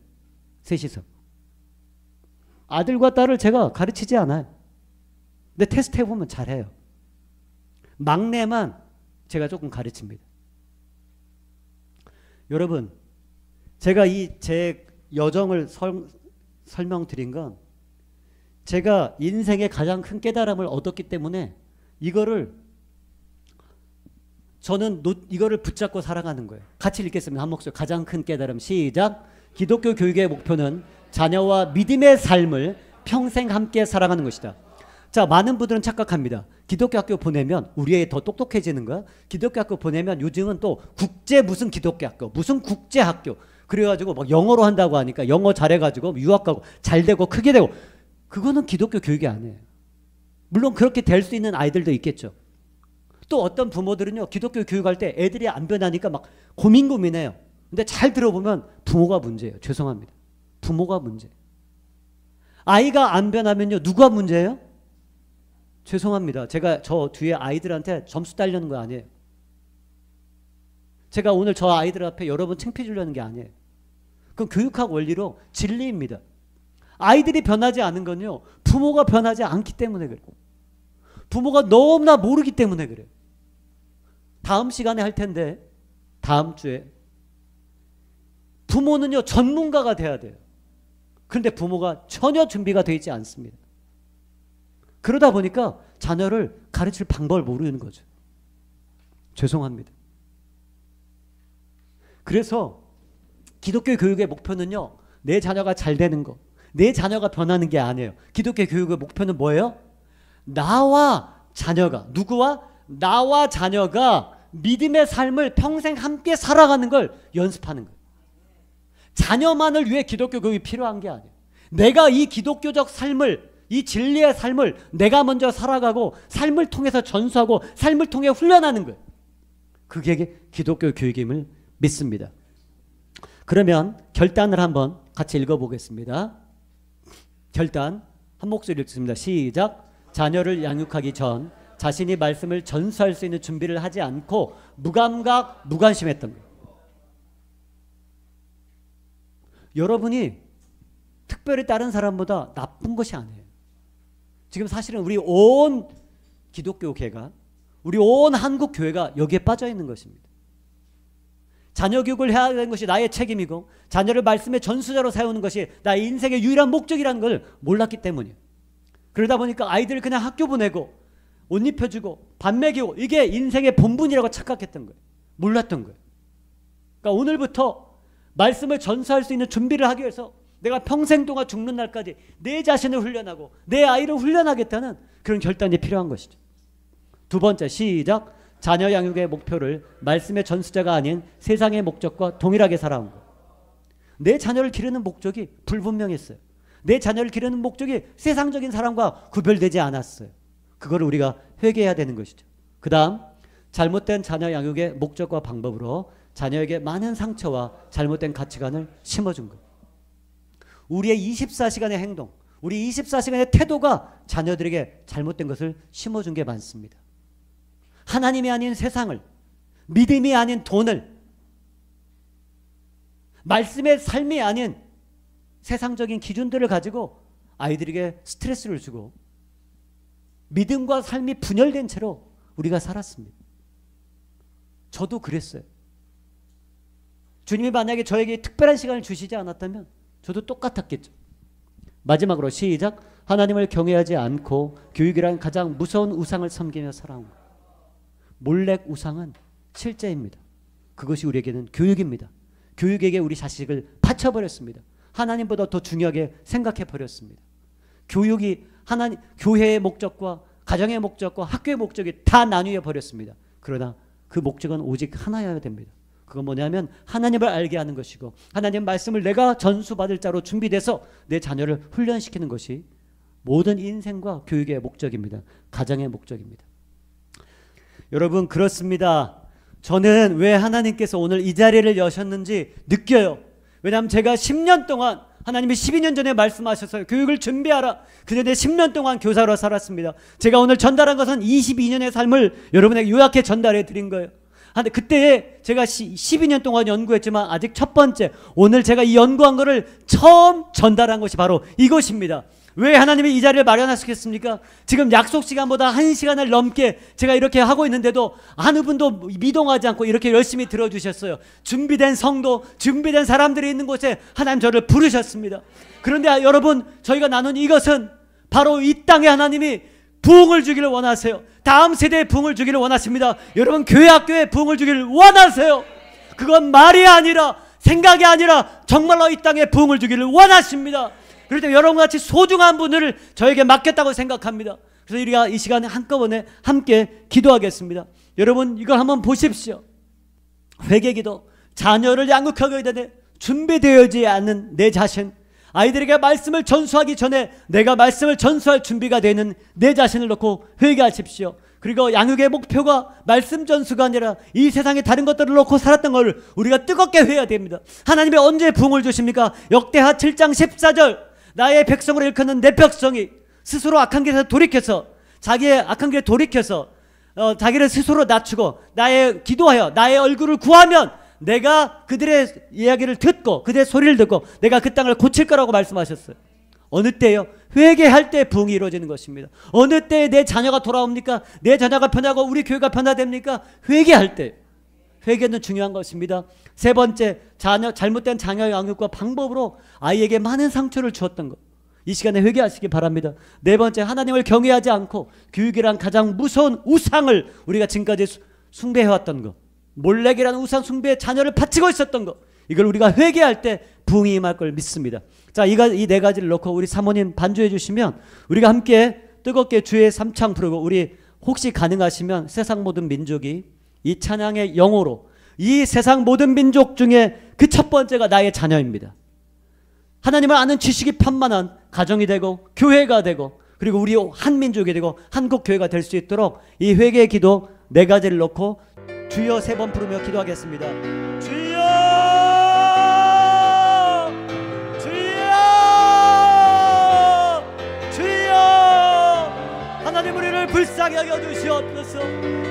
셋이서. 아들과 딸을 제가 가르치지 않아요. 근데 테스트 해보면 잘해요. 막내만 제가 조금 가르칩니다. 여러분, 제가 이 제 여정을 설명드린 건 제가 인생의 가장 큰 깨달음을 얻었기 때문에 저는 이거를 붙잡고 살아가는 거예요. 같이 읽겠습니다. 한 목소리. 가장 큰 깨달음. 시작. 기독교 교육의 목표는 자녀와 믿음의 삶을 평생 함께 살아가는 것이다. 자, 많은 분들은 착각합니다. 기독교 학교 보내면 우리 애 더 똑똑해지는 거야? 기독교 학교 보내면 요즘은 또 국제 무슨 기독교 학교, 무슨 국제 학교. 그래가지고 막 영어로 한다고 하니까 영어 잘해가지고 유학 가고 잘 되고 크게 되고, 그거는 기독교 교육이 아니에요. 물론 그렇게 될 수 있는 아이들도 있겠죠. 또 어떤 부모들은요, 기독교 교육할 때 애들이 안 변하니까 막 고민해요. 근데 잘 들어보면 부모가 문제예요. 죄송합니다. 부모가 문제예요. 아이가 안 변하면요, 누가 문제예요? 죄송합니다. 제가 저 뒤에 아이들한테 점수 따려는 거 아니에요. 제가 오늘 저 아이들 앞에 여러분 창피해 주려는 게 아니에요. 그건 교육학 원리로 진리입니다. 아이들이 변하지 않은 건요, 부모가 변하지 않기 때문에 그래요. 부모가 너무나 모르기 때문에 그래요. 다음 시간에 할 텐데, 다음 주에 부모는요, 전문가가 돼야 돼요. 그런데 부모가 전혀 준비가 되어 있지 않습니다. 그러다 보니까 자녀를 가르칠 방법을 모르는 거죠. 죄송합니다. 그래서 기독교 교육의 목표는요, 내 자녀가 잘 되는 거, 내 자녀가 변하는 게 아니에요. 기독교 교육의 목표는 뭐예요? 나와 자녀가, 누구와? 나와 자녀가 믿음의 삶을 평생 함께 살아가는 걸 연습하는 거예요. 자녀만을 위해 기독교 교육이 필요한 게 아니에요. 내가 이 기독교적 삶을, 이 진리의 삶을 내가 먼저 살아가고 삶을 통해서 전수하고 삶을 통해 훈련하는 거예요. 그게 기독교 교육임을 믿습니다. 그러면 결단을 한번 같이 읽어보겠습니다. 결단, 한 목소리 읽습니다. 시작. 자녀를 양육하기 전 자신이 말씀을 전수할 수 있는 준비를 하지 않고 무감각, 무관심했던 거예요. 여러분이 특별히 다른 사람보다 나쁜 것이 아니에요. 지금 사실은 우리 온 기독교계가, 우리 온 한국 교회가 여기에 빠져 있는 것입니다. 자녀 교육을 해야 되는 것이 나의 책임이고 자녀를 말씀의 전수자로 세우는 것이 나의 인생의 유일한 목적이라는 걸 몰랐기 때문이에요. 그러다 보니까 아이들을 그냥 학교 보내고 옷 입혀주고 밥 먹이고 이게 인생의 본분이라고 착각했던 거예요. 몰랐던 거예요. 그러니까 오늘부터 말씀을 전수할 수 있는 준비를 하기 위해서 내가 평생 동안 죽는 날까지 내 자신을 훈련하고 내 아이를 훈련하겠다는 그런 결단이 필요한 것이죠. 두 번째, 시작. 자녀 양육의 목표를 말씀의 전수자가 아닌 세상의 목적과 동일하게 살아온 것. 내 자녀를 기르는 목적이 불분명했어요. 내 자녀를 기르는 목적이 세상적인 사람과 구별되지 않았어요. 그거를 우리가 회개해야 되는 것이죠. 그 다음, 잘못된 자녀 양육의 목적과 방법으로 자녀에게 많은 상처와 잘못된 가치관을 심어준 거예요. 우리의 24시간의 행동, 우리 24시간의 태도가 자녀들에게 잘못된 것을 심어준 게 많습니다. 하나님이 아닌 세상을, 믿음이 아닌 돈을, 말씀의 삶이 아닌 세상적인 기준들을 가지고 아이들에게 스트레스를 주고 믿음과 삶이 분열된 채로 우리가 살았습니다. 저도 그랬어요. 주님이 만약에 저에게 특별한 시간을 주시지 않았다면 저도 똑같았겠죠. 마지막으로 시작. 하나님을 경외하지 않고 교육이란 가장 무서운 우상을 섬기며 살아온 것. 몰렉 우상은 실제입니다. 그것이 우리에게는 교육입니다. 교육에게 우리 자식을 바쳐버렸습니다. 하나님보다 더 중요하게 생각해버렸습니다. 교육이 교회의 목적과 가정의 목적과 학교의 목적이 다 나뉘어 버렸습니다. 그러나 그 목적은 오직 하나여야 됩니다. 그건 뭐냐면 하나님을 알게 하는 것이고 하나님 말씀을 내가 전수받을 자로 준비돼서 내 자녀를 훈련시키는 것이 모든 인생과 교육의 목적입니다. 가정의 목적입니다. 여러분, 그렇습니다. 저는 왜 하나님께서 오늘 이 자리를 여셨는지 느껴요. 왜냐하면 제가 10년 동안, 하나님이 12년 전에 말씀하셨어요. 교육을 준비하라. 그전에 10년 동안 교사로 살았습니다. 제가 오늘 전달한 것은 22년의 삶을 여러분에게 요약해 전달해 드린 거예요. 그때 제가 12년 동안 연구했지만 아직 첫 번째, 오늘 제가 이 연구한 거를 처음 전달한 것이 바로 이것입니다. 왜 하나님이 이 자리를 마련하셨겠습니까? 지금 약속 시간보다 1시간을 넘게 제가 이렇게 하고 있는데도 어느 분도 미동하지 않고 이렇게 열심히 들어주셨어요. 준비된 성도, 준비된 사람들이 있는 곳에 하나님 저를 부르셨습니다. 그런데 여러분, 저희가 나눈 이것은 바로 이 땅에 하나님이 부흥을 주기를 원하세요. 다음 세대에 부흥을 주기를 원하십니다. 여러분, 교회 학교에 부흥을 주기를 원하세요. 그건 말이 아니라 생각이 아니라 정말로 이 땅에 부흥을 주기를 원하십니다. 그럴 때 여러분같이 소중한 분들을 저에게 맡겼다고 생각합니다. 그래서 우리가 이 시간에 한꺼번에 함께 기도하겠습니다. 여러분, 이걸 한번 보십시오. 회개기도, 자녀를 양육하기 전에 준비되어지지 않는 내 자신, 아이들에게 말씀을 전수하기 전에 내가 말씀을 전수할 준비가 되는 내 자신을 놓고 회개하십시오. 그리고 양육의 목표가 말씀 전수가 아니라 이 세상에 다른 것들을 놓고 살았던 걸 우리가 뜨겁게 회해야 됩니다. 하나님이 언제 부흥을 주십니까? 역대하 7장 14절, 나의 백성으로 일컫는 내 백성이 스스로 악한 길에서 돌이켜서, 자기의 악한 길에 돌이켜서 자기를 스스로 낮추고 나의 기도하여 나의 얼굴을 구하면 내가 그들의 이야기를 듣고 그들의 소리를 듣고 내가 그 땅을 고칠 거라고 말씀하셨어요. 어느 때요? 회개할 때 부흥이 이루어지는 것입니다. 어느 때에 내 자녀가 돌아옵니까? 내 자녀가 변하고 우리 교회가 변화됩니까? 회개할 때. 회개는 중요한 것입니다. 세 번째, 잘못된 자녀 양육과 방법으로 아이에게 많은 상처를 주었던 것. 이 시간에 회개하시기 바랍니다. 네 번째, 하나님을 경외하지 않고 교육이란 가장 무서운 우상을 우리가 지금까지 숭배해왔던 것. 몰렉이라는 우상 숭배에 자녀를 바치고 있었던 것. 이걸 우리가 회개할 때 부흥이 임할 걸 믿습니다. 자, 이 네 가지를 놓고 우리 사모님 반주해 주시면 우리가 함께 뜨겁게 주의 삼창 부르고, 우리 혹시 가능하시면 세상 모든 민족이 이 찬양의 영어로, 이 세상 모든 민족 중에 그 첫 번째가 나의 자녀입니다. 하나님을 아는 지식이 편만한 가정이 되고 교회가 되고 그리고 우리 한민족이 되고 한국교회가 될 수 있도록 이 회개의 기도 네 가지를 놓고 주여 3번 부르며 기도하겠습니다. 주여, 주여, 주여. 하나님, 우리를 불쌍히 여겨주시옵소서.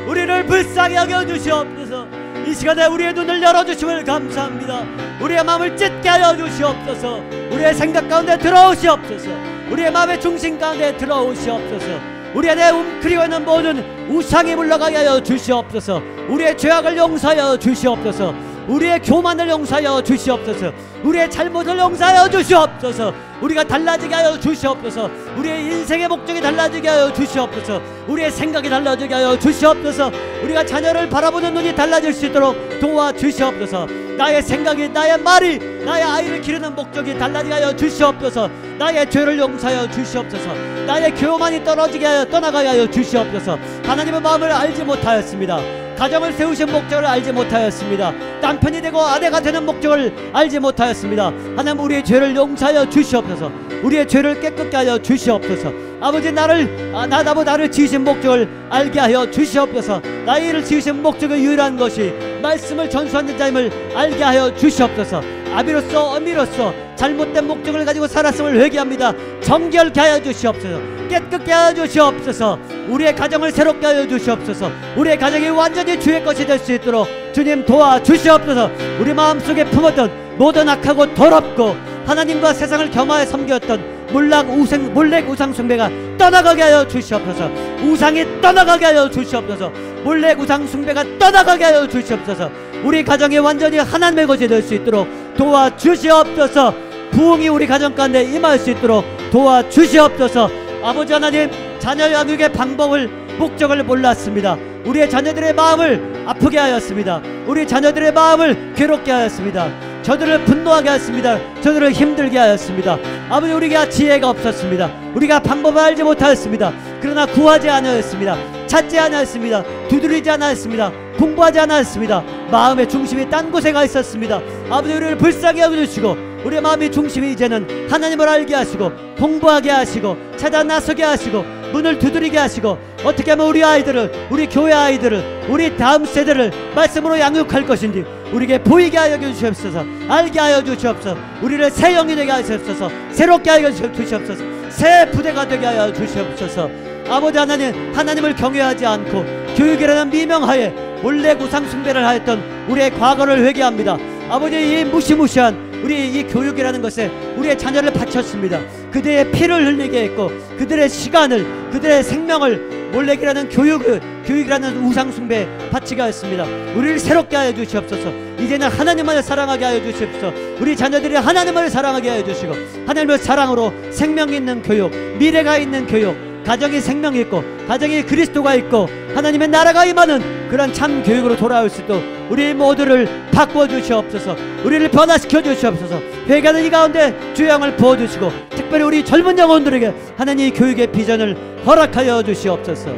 우리를 불쌍히 여겨주시옵소서. 이 시간에 우리의 눈을 열어주심을 감사합니다. 우리의 마음을 찢게 하여 주시옵소서. 우리의 생각 가운데 들어오시옵소서. 우리의 마음의 중심 가운데 들어오시옵소서. 우리 안에 움크리고 있는 모든 우상이 물러가게 하여 주시옵소서. 우리의 죄악을 용서하여 주시옵소서. 우리의 교만을 용서하여 주시옵소서. 우리의 잘못을 용서하여 주시옵소서. 우리가 달라지게 하여 주시옵소서. 우리의 인생의 목적이 달라지게 하여 주시옵소서. 우리의 생각이 달라지게 하여 주시옵소서. 우리가 자녀를 바라보는 눈이 달라질 수 있도록 도와주시옵소서. 나의 생각이, 나의 말이, 나의 아이를 기르는 목적이 달라지게 하여 주시옵소서. 나의 죄를 용서하여 주시옵소서. 나의 교만이 떠나가게 하여 주시옵소서. 하나님의 마음을 알지 못하였습니다. 가정을 세우신 목적을 알지 못하였습니다. 남편이 되고 아내가 되는 목적을 알지 못하였습니다. 하나님, 우리의 죄를 용서하여 주시옵소서. 우리의 죄를 깨끗게 하여 주시옵소서. 아버지, 나를 지으신 목적을 알게 하여 주시옵소서. 나이를 지으신 목적의 유일한 것이 말씀을 전수하는 자임을 알게 하여 주시옵소서. 아비로서 어미로서 잘못된 목적을 가지고 살았음을 회개합니다. 정결케 하여 주시옵소서. 깨끗게 하여 주시옵소서. 우리의 가정을 새롭게 하여 주시옵소서. 우리의 가정이 완전히 주의 것이 될 수 있도록 주님 도와주시옵소서. 우리 마음속에 품었던 모든 악하고 더럽고 하나님과 세상을 겸하여 섬겼던 몰렉 우상 숭배가 떠나가게 하여 주시옵소서. 우상이 떠나가게 하여 주시옵소서. 몰렉 우상 숭배가 떠나가게 하여 주시옵소서. 우리 가정이 완전히 하나님의 것이 될 수 있도록 도와주시옵소서. 부흥이 우리 가정 가운데 임할 수 있도록 도와주시옵소서. 아버지 하나님, 자녀 양육의 방법을, 목적을 몰랐습니다. 우리의 자녀들의 마음을 아프게 하였습니다. 우리 자녀들의 마음을 괴롭게 하였습니다. 저들을 분노하게 하였습니다. 저들을 힘들게 하였습니다. 아버지, 우리가 지혜가 없었습니다. 우리가 방법을 알지 못하였습니다. 그러나 구하지 않았습니다. 찾지 않았습니다. 두드리지 않았습니다. 공부하지 않았습니다. 마음의 중심이 딴 곳에 가 있었습니다. 아버지, 우리를 불쌍히 여겨주시고 우리의 마음의 중심이 이제는 하나님을 알게 하시고 공부하게 하시고 찾아 나서게 하시고 문을 두드리게 하시고 어떻게 하면 우리 아이들을, 우리 교회 아이들을, 우리 다음 세대를 말씀으로 양육할 것인지 우리에게 보이게 하여 주시옵소서. 알게 하여 주시옵소서. 우리를 새 영이 되게 하시옵소서. 새롭게 하여 주시옵소서. 새 부대가 되게 하여 주시옵소서. 아버지 하나님, 하나님을 경외하지 않고 교육이라는 미명하에 몰래 우상 숭배를 하였던 우리의 과거를 회개합니다. 아버지, 이 무시무시한 우리 이 교육이라는 것에 우리의 자녀를 바쳤습니다. 그들의 피를 흘리게 했고 그들의 시간을, 그들의 생명을 몰래기라는 교육이라는 우상숭배에 바치게 하였습니다. 우리를 새롭게 하여 주시옵소서. 이제는 하나님만을 사랑하게 하여 주시옵소서. 우리 자녀들이 하나님을 사랑하게 하여 주시고 하나님의 사랑으로 생명 있는 교육, 미래가 있는 교육, 가정이 생명이 있고 가정이 그리스도가 있고 하나님의 나라가 임하는 그런 참 교육으로 돌아올 수 있도록 우리 모두를 바꾸어 주시옵소서. 우리를 변화시켜 주시옵소서. 회개하는 이 가운데 주의 영을 부어주시고 특별히 우리 젊은 영혼들에게 하나님의 교육의 비전을 허락하여 주시옵소서.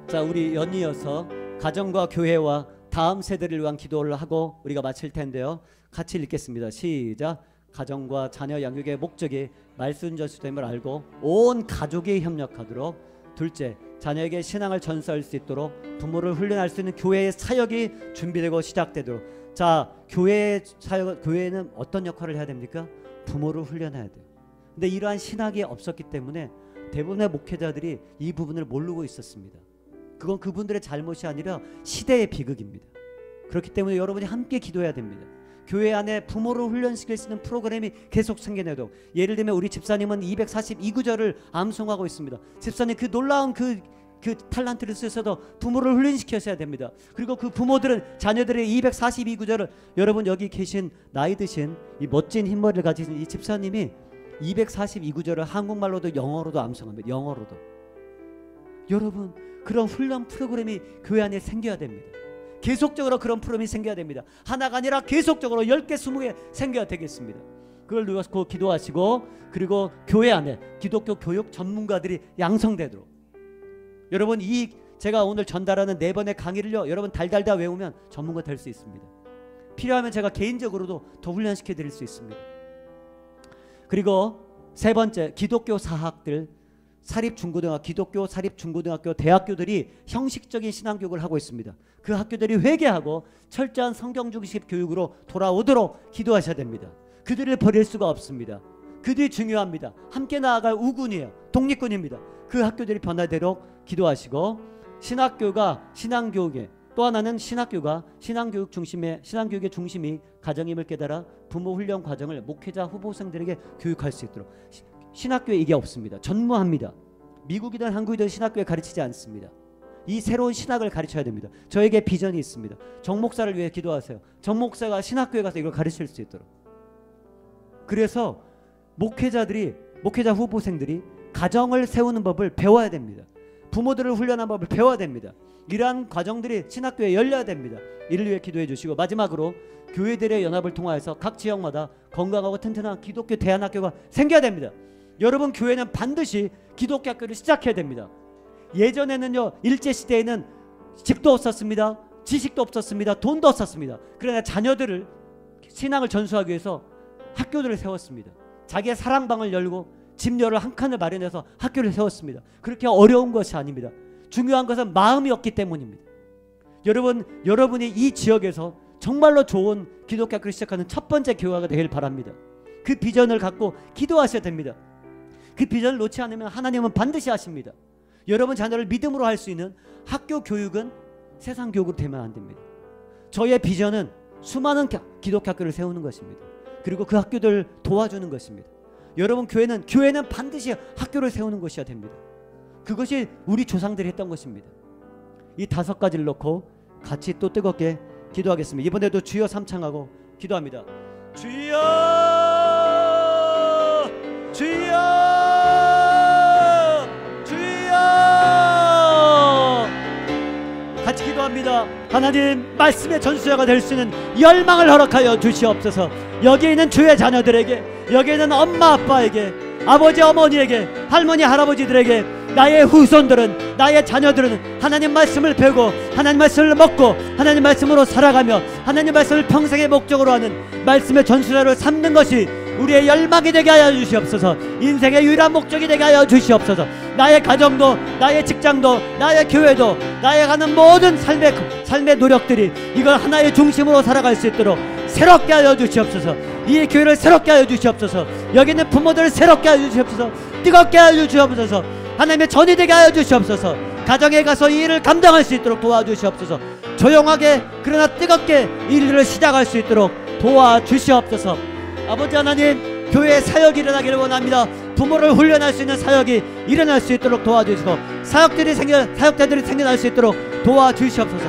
자, 우리 연이어서 가정과 교회와 다음 세대를 위한 기도를 하고 우리가 마칠 텐데요. 같이 읽겠습니다. 시작. 가정과 자녀 양육의 목적이 말씀 전수됨을 알고 온 가족이 협력하도록. 둘째, 자녀에게 신앙을 전수할 수 있도록 부모를 훈련할 수 있는 교회의 사역이 준비되고 시작되도록. 자, 교회는 어떤 역할을 해야 됩니까? 부모를 훈련해야 돼요. 근데 이러한 신학이 없었기 때문에 대부분의 목회자들이 이 부분을 모르고 있었습니다. 그건 그분들의 잘못이 아니라 시대의 비극입니다. 그렇기 때문에 여러분이 함께 기도해야 됩니다. 교회 안에 부모를 훈련시킬 수 있는 프로그램이 계속 생겨내도록. 예를 들면 우리 집사님은 242구절을 암송하고 있습니다. 집사님 그 놀라운 그 탤런트를 쓰셔서 부모를 훈련시켜야 됩니다. 그리고 그 부모들은 자녀들의 242구절을 여러분 여기 계신 나이 드신 이 멋진 흰머리를 가지신 이 집사님이 242구절을 한국말로도 영어로도 암송합니다. 영어로도. 여러분 그런 훈련 프로그램이 교회 안에 생겨야 됩니다. 계속적으로 그런 프로그램이 생겨야 됩니다. 하나가 아니라 계속적으로 10개 20개 생겨야 되겠습니다. 그걸 누워서 기도하시고 그리고 교회 안에 기독교 교육 전문가들이 양성되도록. 여러분 제가 오늘 전달하는 4번의 강의를요 여러분 달달달 외우면 전문가 될 수 있습니다. 필요하면 제가 개인적으로도 더 훈련시켜 드릴 수 있습니다. 그리고 세 번째, 기독교 사학들, 기독교 사립중고등학교, 대학교들이 형식적인 신앙교육을 하고 있습니다. 그 학교들이 회개하고 철저한 성경중식 교육으로 돌아오도록 기도하셔야 됩니다. 그들을 버릴 수가 없습니다. 그들이 중요합니다. 함께 나아갈 우군이에요. 독립군입니다. 그 학교들이 변화되도록 기도하시고, 신학교가 신앙교육에, 또 하나는 신학교가 신앙교육의 중심이 가정임을 깨달아 부모 훈련 과정을 목회자 후보생들에게 교육할 수 있도록. 신학교에 이게 없습니다. 전무합니다. 미국이든 한국이든 신학교에 가르치지 않습니다. 이 새로운 신학을 가르쳐야 됩니다. 저에게 비전이 있습니다. 정 목사를 위해 기도하세요. 정 목사가 신학교에 가서 이걸 가르칠 수 있도록. 그래서 목회자 후보생들이 가정을 세우는 법을 배워야 됩니다. 부모들을 훈련하는 법을 배워야 됩니다. 이러한 과정들이 신학교에 열려야 됩니다. 이를 위해 기도해 주시고, 마지막으로 교회들의 연합을 통하여서 각 지역마다 건강하고 튼튼한 기독교 대안학교가 생겨야 됩니다. 여러분, 교회는 반드시 기독교 학교를 시작해야 됩니다. 예전에는요, 일제시대에는 집도 없었습니다. 지식도 없었습니다. 돈도 없었습니다. 그러나 자녀들을 신앙을 전수하기 위해서 학교들을 세웠습니다. 자기의 사랑방을 열고 집열을 한 칸을 마련해서 학교를 세웠습니다. 그렇게 어려운 것이 아닙니다. 중요한 것은 마음이었기 때문입니다. 여러분이 이 지역에서 정말로 좋은 기독교 학교를 시작하는 첫 번째 교회가 되길 바랍니다. 그 비전을 갖고 기도하셔야 됩니다. 그 비전을 놓지 않으면 하나님은 반드시 하십니다. 여러분 자녀를 믿음으로 할 수 있는 학교 교육은 세상 교육으로 되면 안 됩니다. 저의 비전은 수많은 기독교 학교를 세우는 것입니다. 그리고 그 학교들을 도와주는 것입니다. 여러분, 교회는 반드시 학교를 세우는 것이어야 됩니다. 그것이 우리 조상들이 했던 것입니다. 이 5가지를 놓고 같이 또 뜨겁게 기도하겠습니다. 이번에도 주여 삼창하고 기도합니다. 주여, 주여, 주여. 같이 기도합니다. 하나님, 말씀의 전수자가 될 수 있는 열망을 허락하여 주시옵소서. 여기 있는 주의 자녀들에게, 여기 있는 엄마 아빠에게, 아버지 어머니에게, 할머니 할아버지들에게, 나의 후손들은, 나의 자녀들은 하나님 말씀을 배우고 하나님 말씀을 먹고 하나님 말씀으로 살아가며 하나님 말씀을 평생의 목적으로 하는 말씀의 전수자를 삼는 것이 우리의 열망이 되게 하여 주시옵소서. 인생의 유일한 목적이 되게 하여 주시옵소서. 나의 가정도, 나의 직장도, 나의 교회도, 나의 가는 모든 삶의 노력들이 이걸 하나의 중심으로 살아갈 수 있도록 새롭게 하여 주시옵소서. 이 교회를 새롭게 하여 주시옵소서. 여기 있는 부모들을 새롭게 하여 주시옵소서. 뜨겁게 하여 주시옵소서. 하나님의 전이 되게 하여 주시옵소서. 가정에 가서 이 일을 감당할 수 있도록 도와주시옵소서. 조용하게 그러나 뜨겁게 이 일을 시작할 수 있도록 도와주시옵소서. 아버지 하나님, 교회에 사역이 일어나기를 원합니다. 부모를 훈련할 수 있는 사역이 일어날 수 있도록 도와주시고, 사역자들이 생겨날 수 있도록 도와주시옵소서.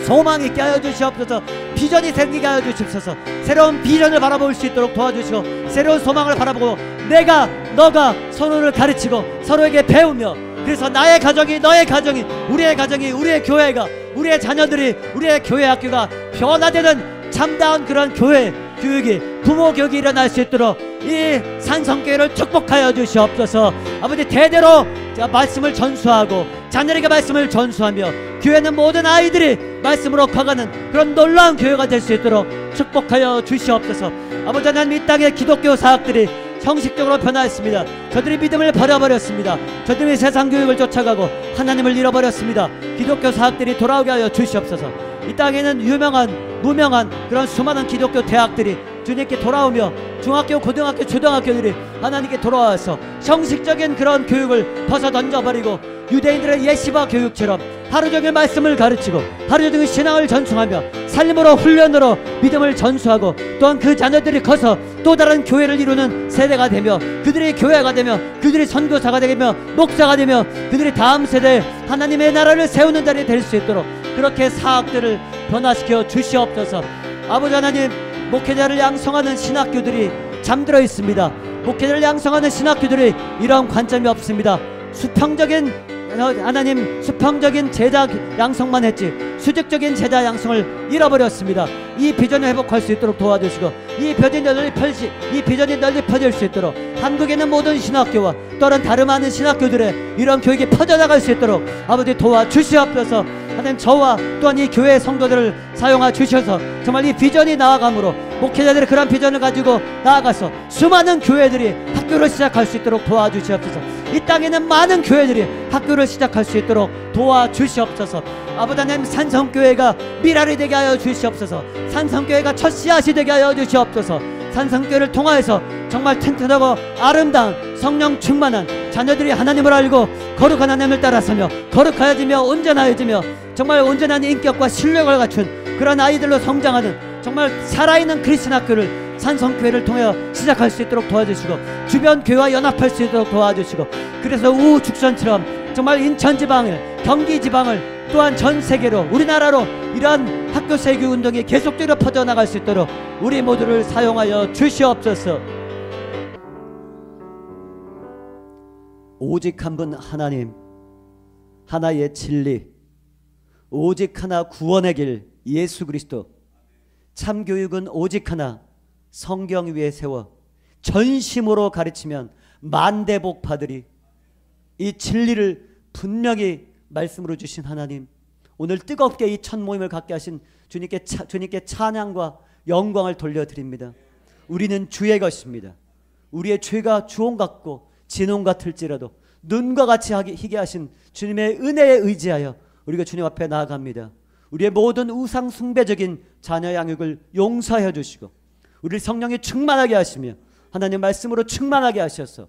소망 있게 하여 주시옵소서. 비전이 생기게 하여 주시옵소서. 새로운 비전을 바라볼 수 있도록 도와주시고, 새로운 소망을 바라보고 내가 너가 서로를 가르치고 서로에게 배우며, 그래서 나의 가정이 너의 가정이 우리의 가정이 우리의 교회가 우리의 자녀들이 우리의 교회 학교가 변화되는 참다운 그런 교회 교육이 부모 교육이 일어날 수 있도록 이 산성교회를 축복하여 주시옵소서. 아버지, 대대로 말씀을 전수하고 자녀에게 말씀을 전수하며 교회는 모든 아이들이 말씀으로 커가는 그런 놀라운 교회가 될 수 있도록 축복하여 주시옵소서. 아버지 하나님, 이 땅의 기독교 사학들이 형식적으로 변화했습니다. 저들이 믿음을 버려버렸습니다. 저들이 세상 교육을 쫓아가고 하나님을 잃어버렸습니다. 기독교 사학들이 돌아오게 하여 주시옵소서. 이 땅에는 유명한 무명한 그런 수많은 기독교 대학들이 주님께 돌아오며 중학교, 고등학교, 초등학교들이 하나님께 돌아와서 형식적인 그런 교육을 벗어 던져버리고 유대인들의 예시바 교육처럼 하루종일 말씀을 가르치고 하루종일 신앙을 전수하며 삶으로 훈련으로 믿음을 전수하고, 또한 그 자녀들이 커서 또 다른 교회를 이루는 세대가 되며 그들이 교회가 되며 그들이 선교사가 되며 목사가 되며 그들이 다음 세대에 하나님의 나라를 세우는 자리에 될 수 있도록 그렇게 사학들을 변화시켜 주시옵소서. 아버지 하나님, 목회자를 양성하는 신학교들이 잠들어 있습니다. 목회자를 양성하는 신학교들이 이러한 관점이 없습니다. 수평적인 제자 양성만 했지 수직적인 제자 양성을 잃어버렸습니다. 이 비전을 회복할 수 있도록 도와주시고, 이 비전이 널리 퍼질 수 있도록 한국에 있는 모든 신학교와 또한 다른 많은 신학교들의 이런 교육이 퍼져나갈 수 있도록 아버지 도와주시옵소서. 하나님, 저와 또한 이 교회 성도들을 사용하 주셔서 정말 이 비전이 나아감으로 목회자들이 그런 비전을 가지고 나아가서 수많은 교회들이 학교를 시작할 수 있도록 도와주시옵소서. 이 땅에는 많은 교회들이 학교를 시작할 수 있도록 도와주시옵소서. 아버지 하나님, 산성교회가 미랄이 되게 하여 주시옵소서. 산성교회가 첫 씨앗이 되게 하여 주시옵소서. 산성교회를 통하여서 정말 튼튼하고 아름다운 성령 충만한 자녀들이 하나님을 알고 거룩한 하나님을 따라서며 거룩하여지며 온전하여지며 정말 온전한 인격과 신뢰를 갖춘 그런 아이들로 성장하는 정말 살아있는 그리스도 학교를 산성교회를 통해 시작할 수 있도록 도와주시고, 주변 교회와 연합할 수 있도록 도와주시고, 그래서 우죽선처럼 정말 인천지방을, 경기지방을, 또한 전세계로, 우리나라로 이러한 학교 세교 운동이 계속적으로 퍼져나갈 수 있도록 우리 모두를 사용하여 주시옵소서. 오직 한 분 하나님, 하나의 진리, 오직 하나 구원의 길 예수 그리스도, 참교육은 오직 하나 성경 위에 세워 전심으로 가르치면 만대복파들이 이 진리를 분명히 말씀으로 주신 하나님, 오늘 뜨겁게 이 첫 모임을 갖게 하신 주님께 찬양과 영광을 돌려드립니다. 우리는 주의 것입니다. 우리의 죄가 주홍 같고 진홍 같을지라도 눈과 같이 희게 하신 주님의 은혜에 의지하여 우리가 주님 앞에 나아갑니다. 우리의 모든 우상 숭배적인 자녀 양육을 용서해 주시고 우리를 성령이 충만하게 하시며 하나님 말씀으로 충만하게 하셔서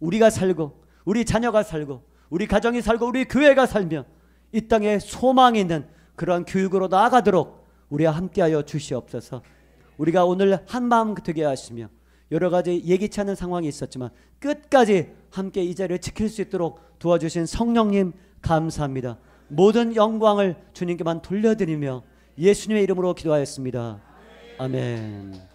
우리가 살고 우리 자녀가 살고 우리 가정이 살고 우리 교회가 살며 이 땅에 소망이 있는 그러한 교육으로 나아가도록 우리와 함께하여 주시옵소서. 우리가 오늘 한마음 되게 하시며 여러 가지 예기치 않은 상황이 있었지만 끝까지 함께 이 자리를 지킬 수 있도록 도와주신 성령님 감사합니다. 모든 영광을 주님께만 돌려드리며 예수님의 이름으로 기도하였습니다. 아멘.